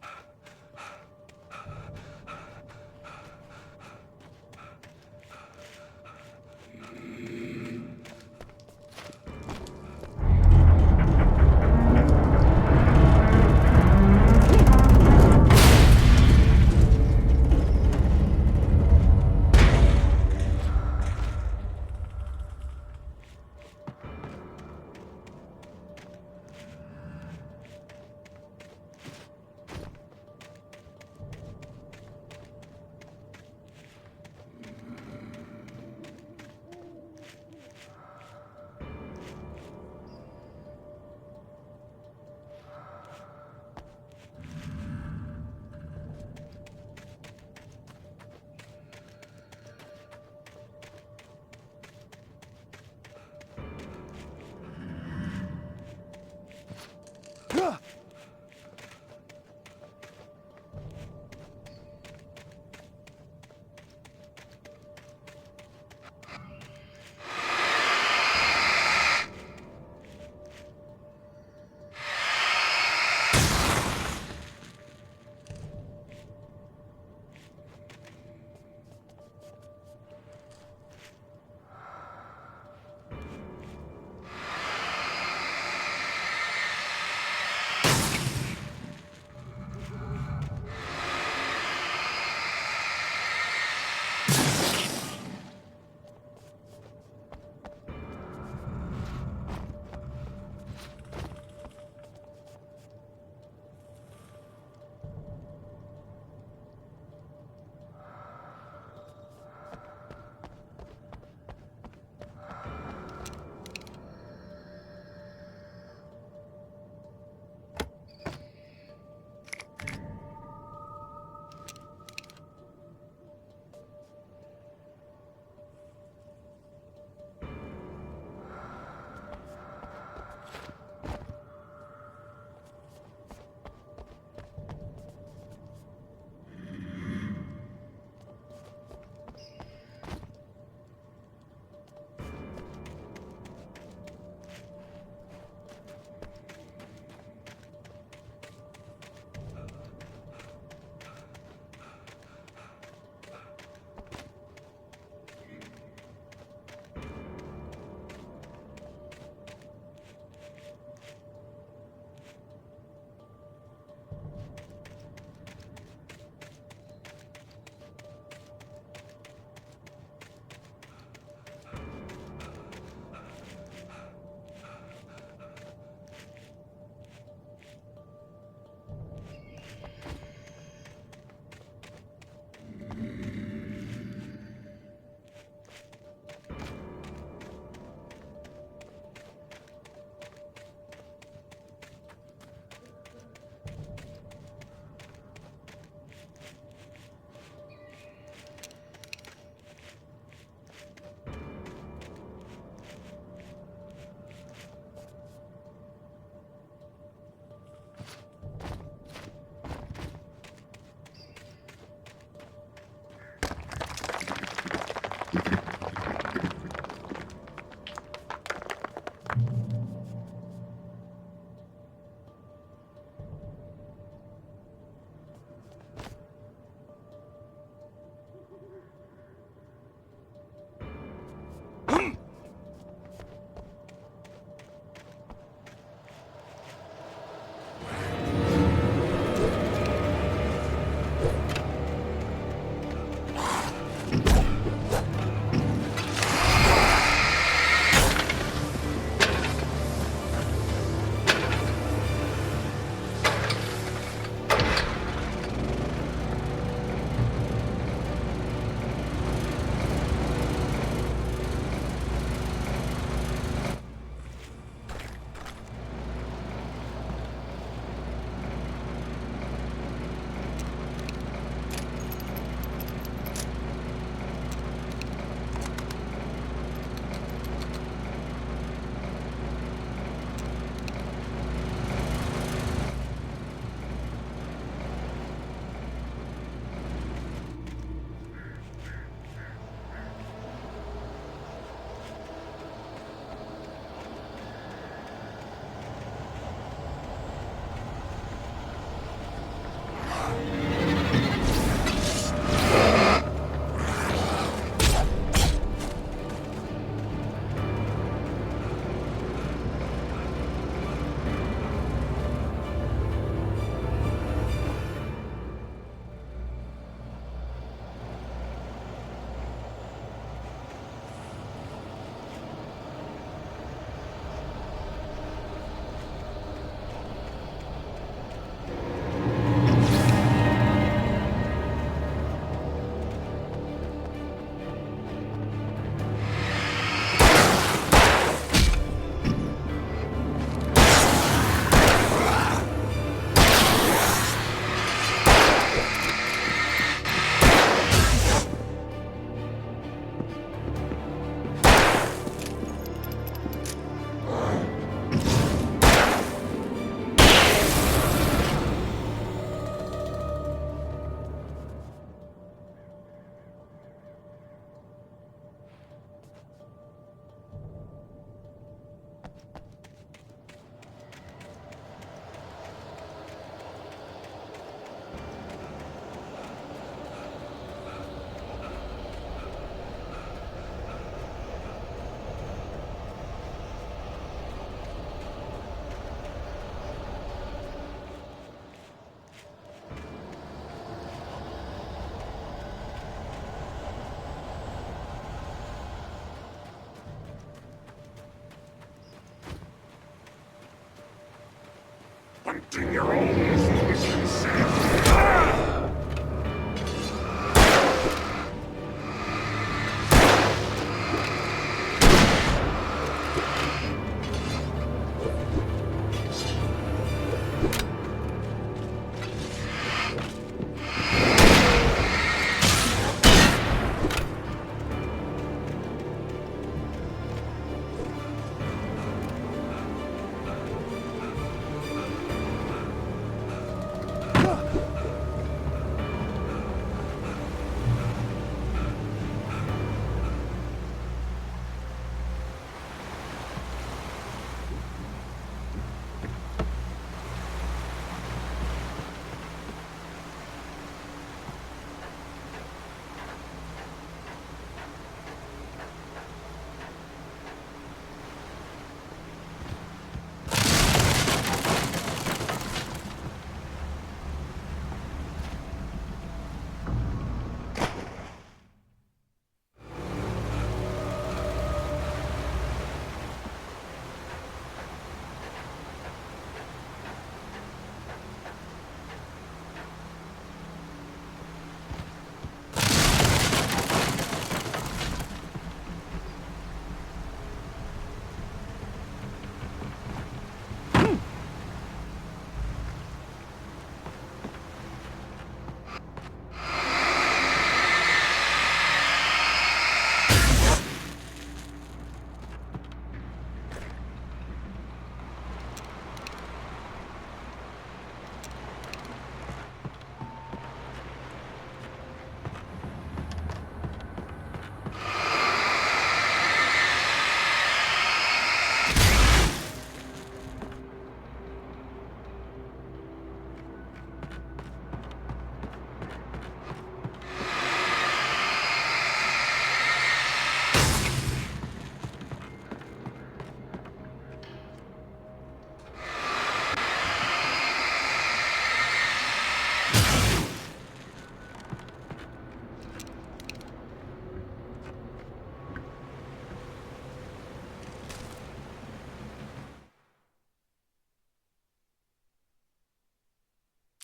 back to your old twisted self.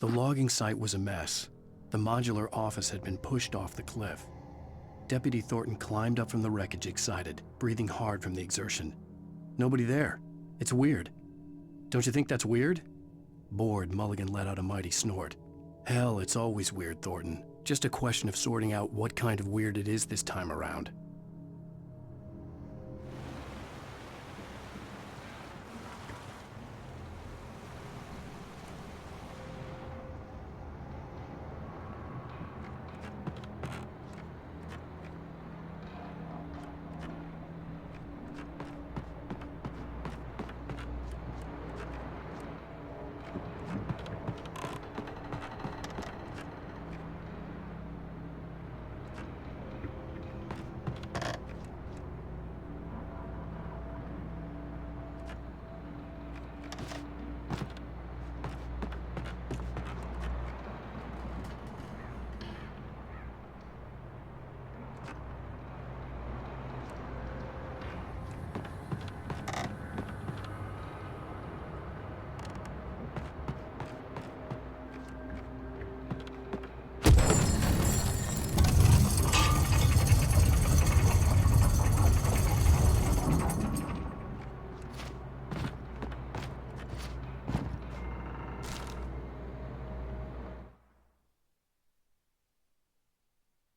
The logging site was a mess. The modular office had been pushed off the cliff. Deputy Thornton climbed up from the wreckage excited, breathing hard from the exertion. Nobody there. It's weird. Don't you think that's weird? Bored, Mulligan let out a mighty snort. Hell, it's always weird, Thornton. Just a question of sorting out what kind of weird it is this time around.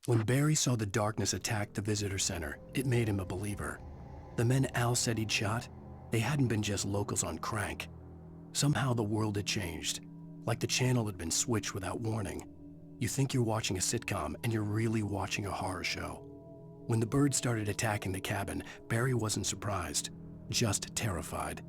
When Barry saw the darkness attack the visitor center, it made him a believer. The men Al said he'd shot, they hadn't been just locals on crank. Somehow the world had changed, like the channel had been switched without warning. You think you're watching a sitcom, and you're really watching a horror show. When the birds started attacking the cabin, Barry wasn't surprised, just terrified.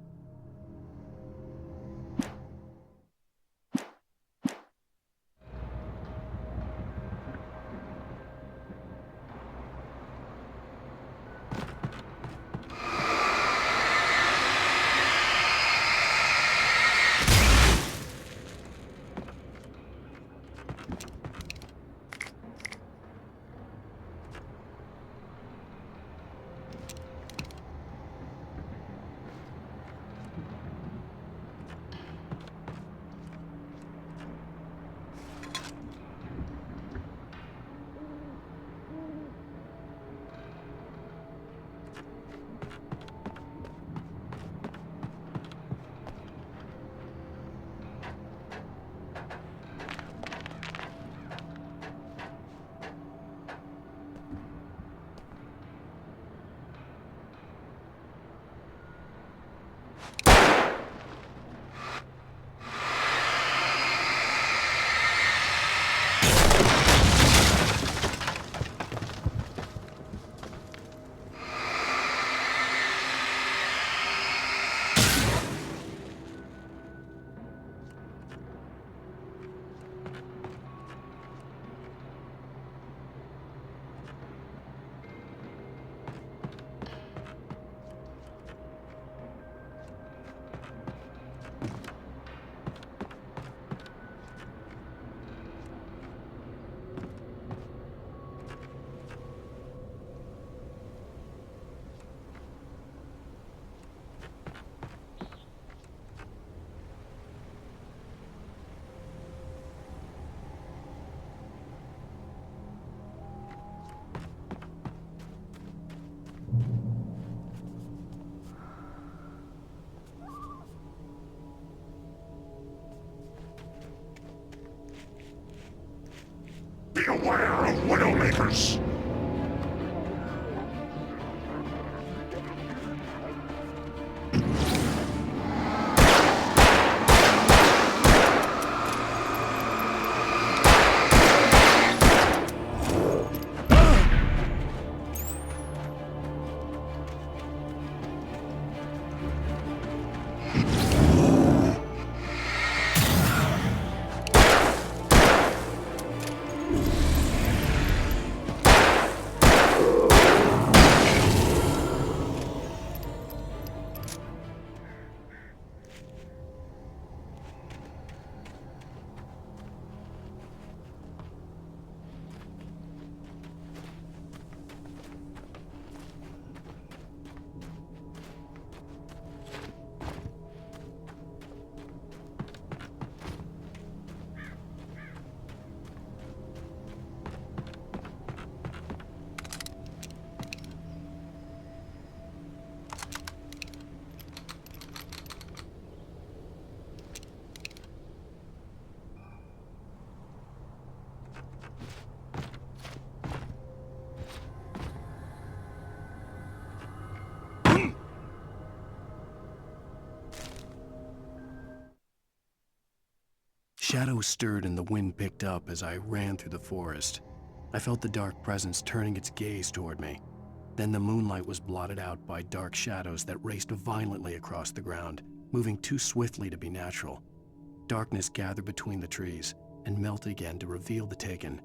this! Shadows stirred and the wind picked up as I ran through the forest. I felt the dark presence turning its gaze toward me. Then the moonlight was blotted out by dark shadows that raced violently across the ground, moving too swiftly to be natural. Darkness gathered between the trees and melted again to reveal the Taken.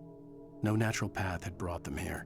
No natural path had brought them here.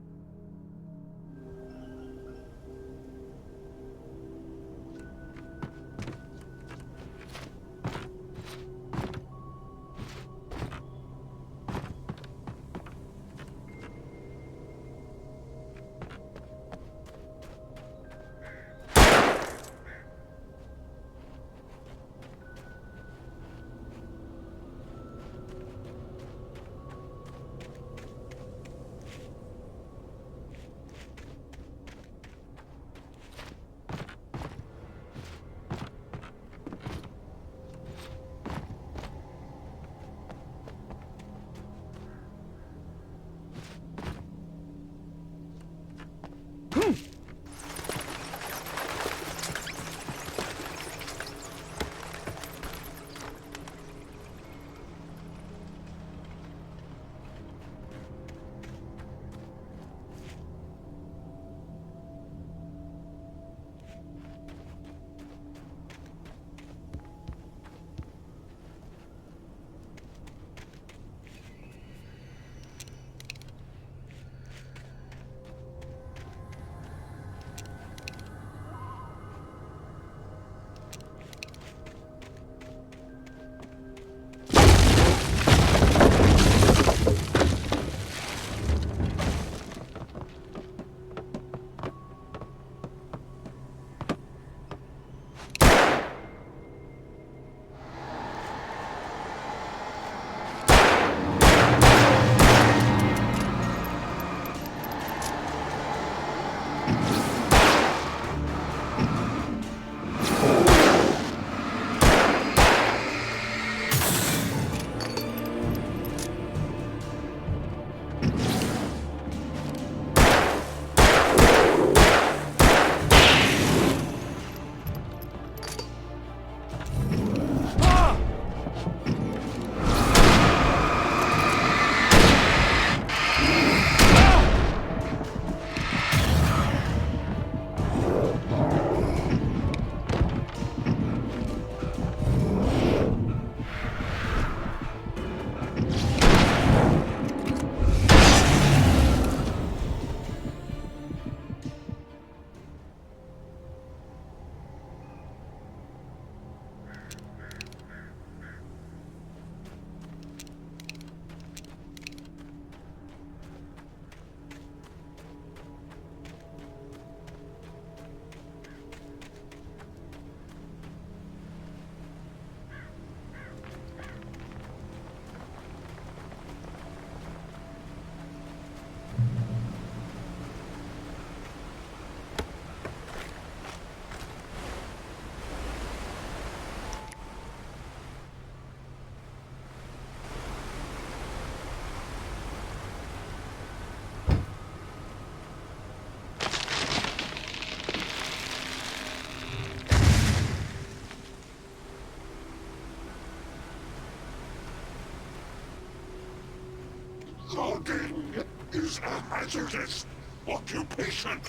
Logging is a hazardous occupation.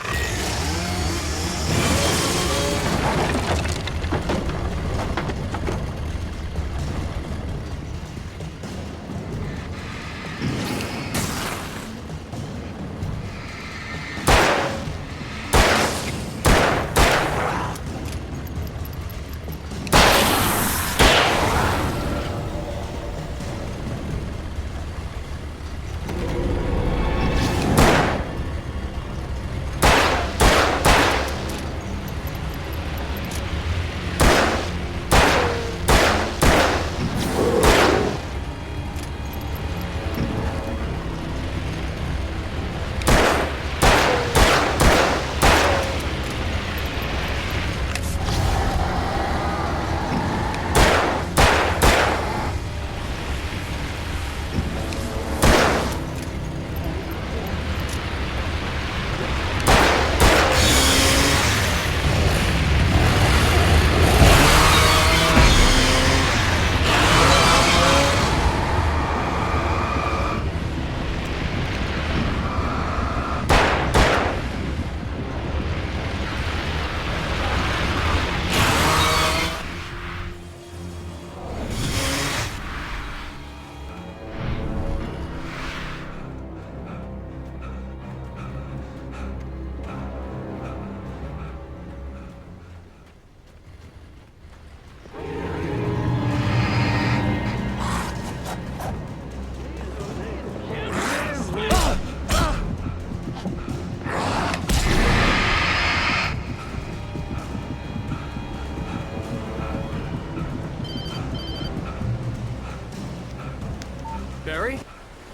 Barry?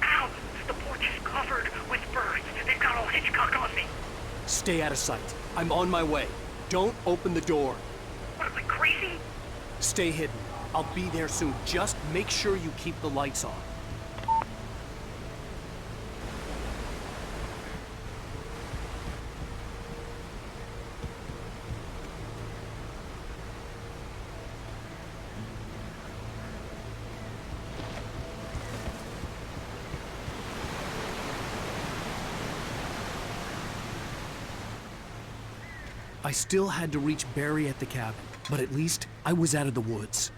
Ow! The porch is covered with birds. They've got all Hitchcock on me. Stay out of sight. I'm on my way. Don't open the door. What, am I crazy? Stay hidden. I'll be there soon. Just make sure you keep the lights on. I still had to reach Barry at the cabin, but at least I was out of the woods.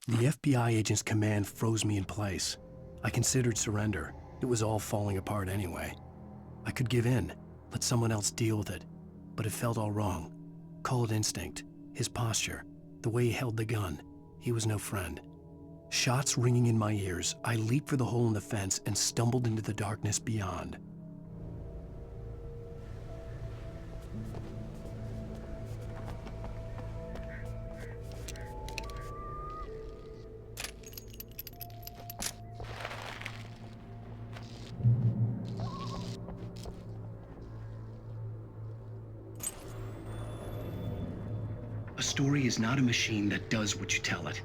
The FBI agent's command froze me in place. I considered surrender. It was all falling apart anyway. I could give in, let someone else deal with it. But it felt all wrong. Call it instinct, his posture, the way he held the gun. He was no friend. Shots ringing in my ears, I leaped for the hole in the fence and stumbled into the darkness beyond. A story is not a machine that does what you tell it.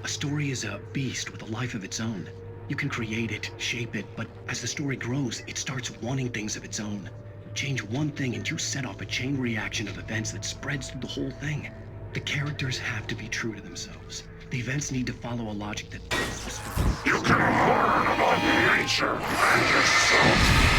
A story is a beast with a life of its own. You can create it, shape it, but as the story grows, it starts wanting things of its own. Change one thing and you set off a chain reaction of events that spreads through the whole thing. The characters have to be true to themselves. The events need to follow a logic that fits the story. You can learn about nature and yourself.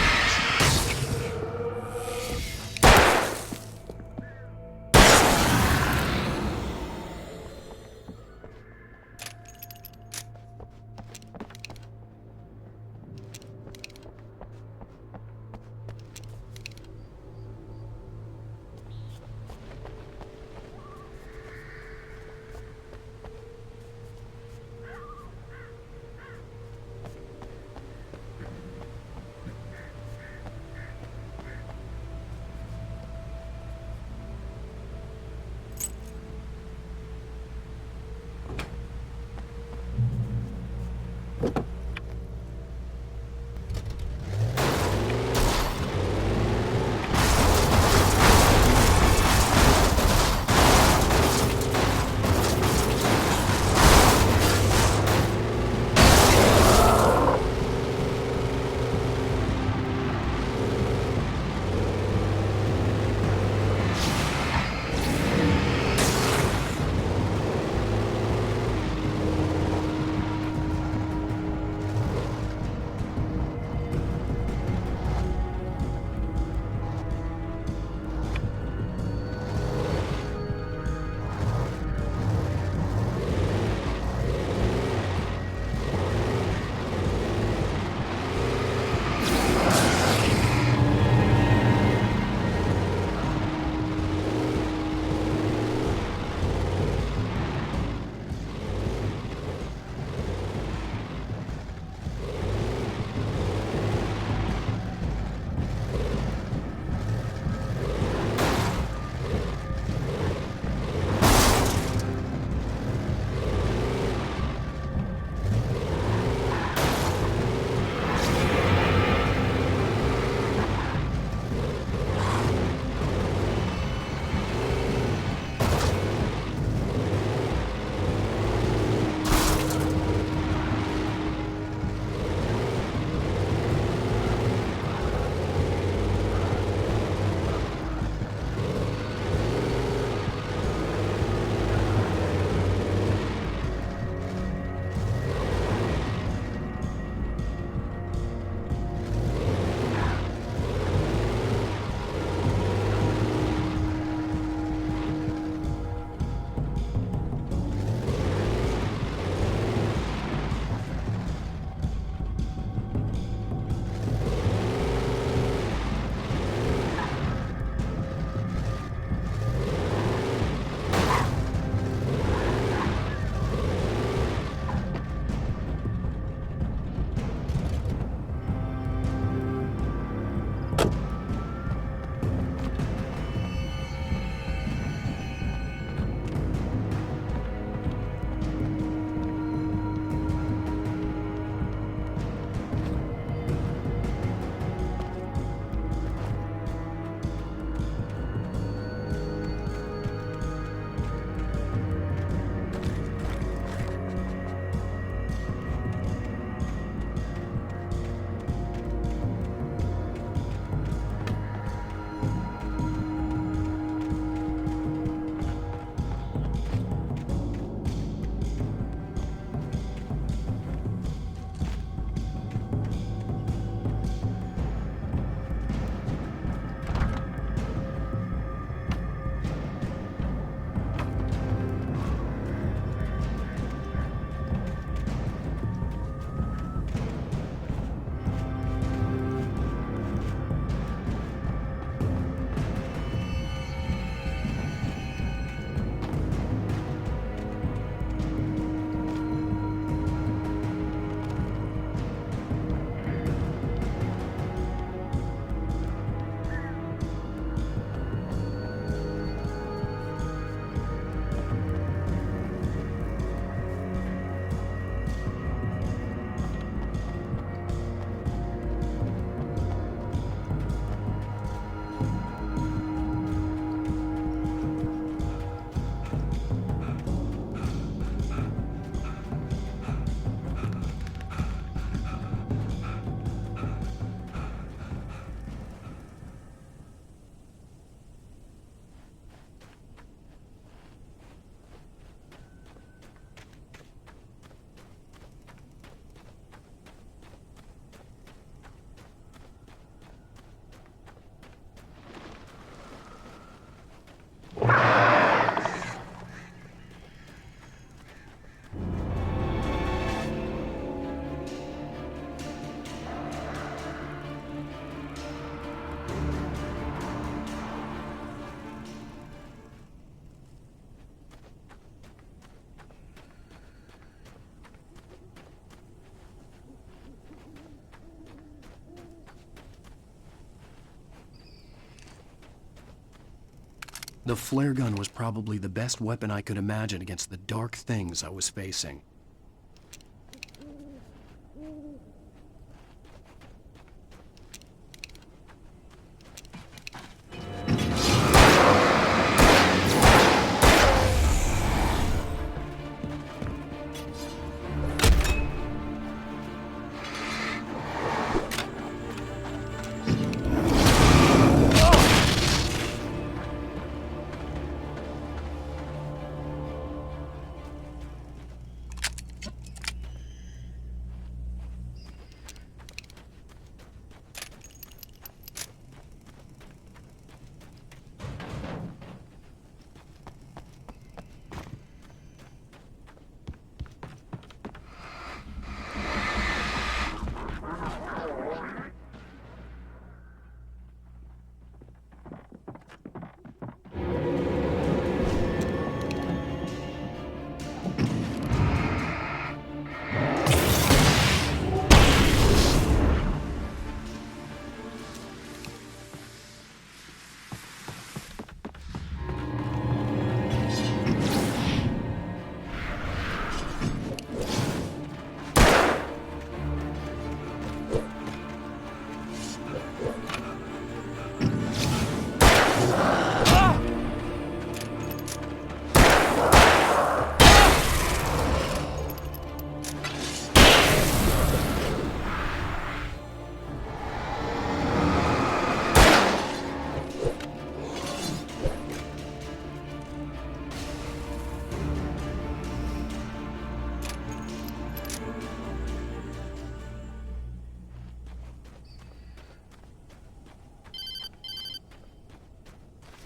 The flare gun was probably the best weapon I could imagine against the dark things I was facing.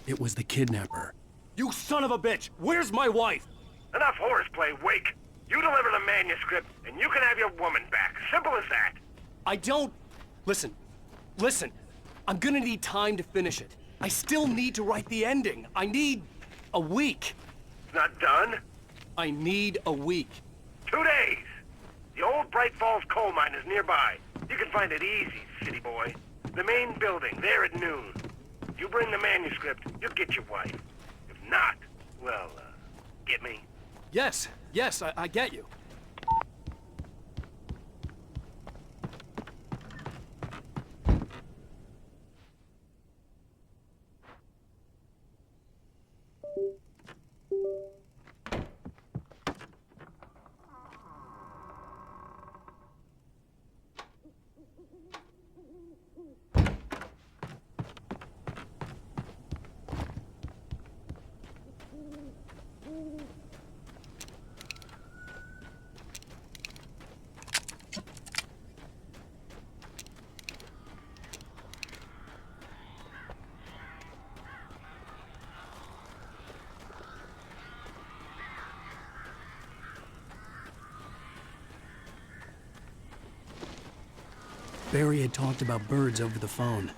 It was the kidnapper. You son of a bitch! Where's my wife? Enough horseplay, Wake. You deliver the manuscript, and you can have your woman back. Simple as that. I don't... Listen. I'm gonna need time to finish it. I still need to write the ending. I need a week. It's not done? I need a week. 2 days. The old Bright Falls coal mine is nearby. You can find it easy, city boy. The main building, there at noon. You bring the manuscript, you'll get your wife. If not, well, get me? Yes, I get you. Barry had talked about birds over the phone.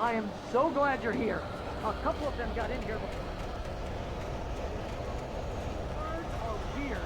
I am so glad you're here. A couple of them got in here before. Birds are weird.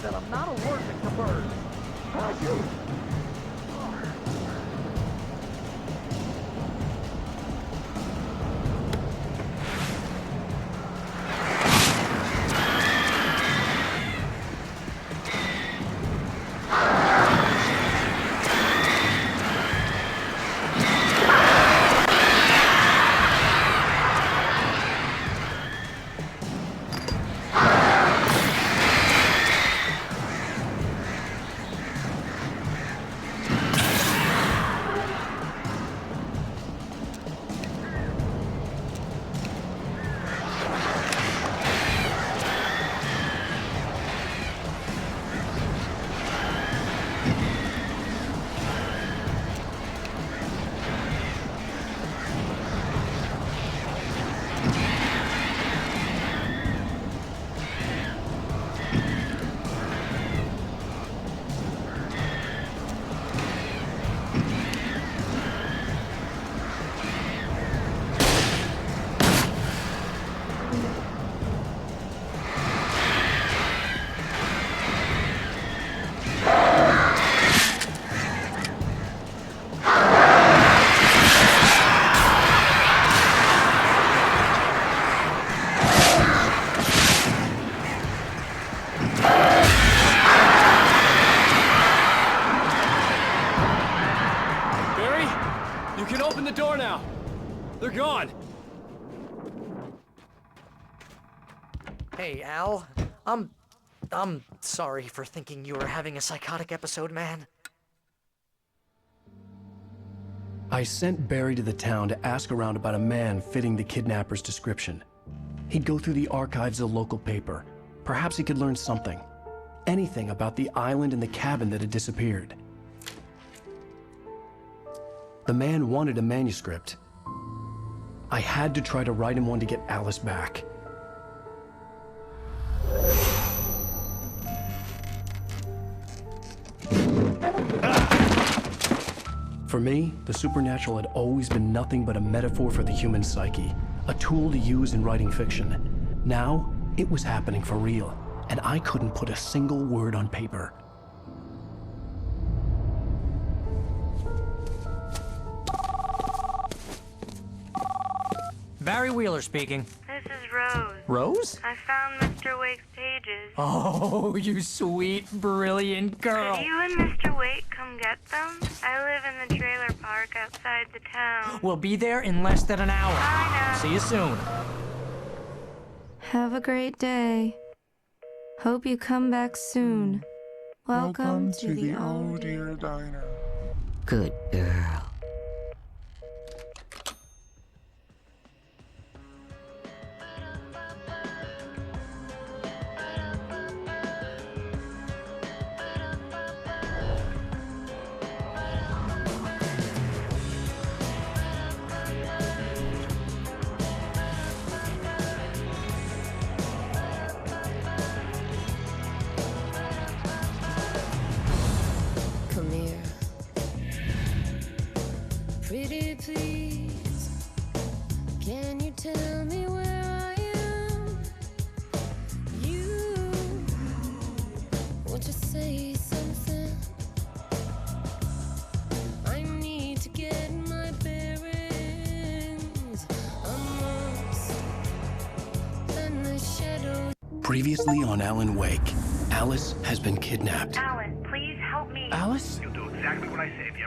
her that I'm not allergic to birds. They're gone! Hey, Al. I'm sorry for thinking you were having a psychotic episode, man. I sent Barry to the town to ask around about a man fitting the kidnapper's description. He'd go through the archives of the local paper. Perhaps he could learn something. Anything about the island and the cabin that had disappeared. The man wanted a manuscript. I had to try to write him one to get Alice back. For me, the supernatural had always been nothing but a metaphor for the human psyche, a tool to use in writing fiction. Now, it was happening for real, and I couldn't put a single word on paper. Barry Wheeler speaking. This is Rose. Rose? I found Mr. Wake's pages. Oh, you sweet, brilliant girl. Could you and Mr. Wake come get them? I live in the trailer park outside the town. We'll be there in less than an hour. Bye now. See you soon. Have a great day. Hope you come back soon. Welcome to the Oh Dear Diner. Good girl. Come here. Pretty please, can you tell me where I am? You, won't you say something? I need to get my bearings amongst the shadows. Previously on Alan Wake, Alice has been kidnapped. Alan, please help me. Alice? You'll do exactly what I say if you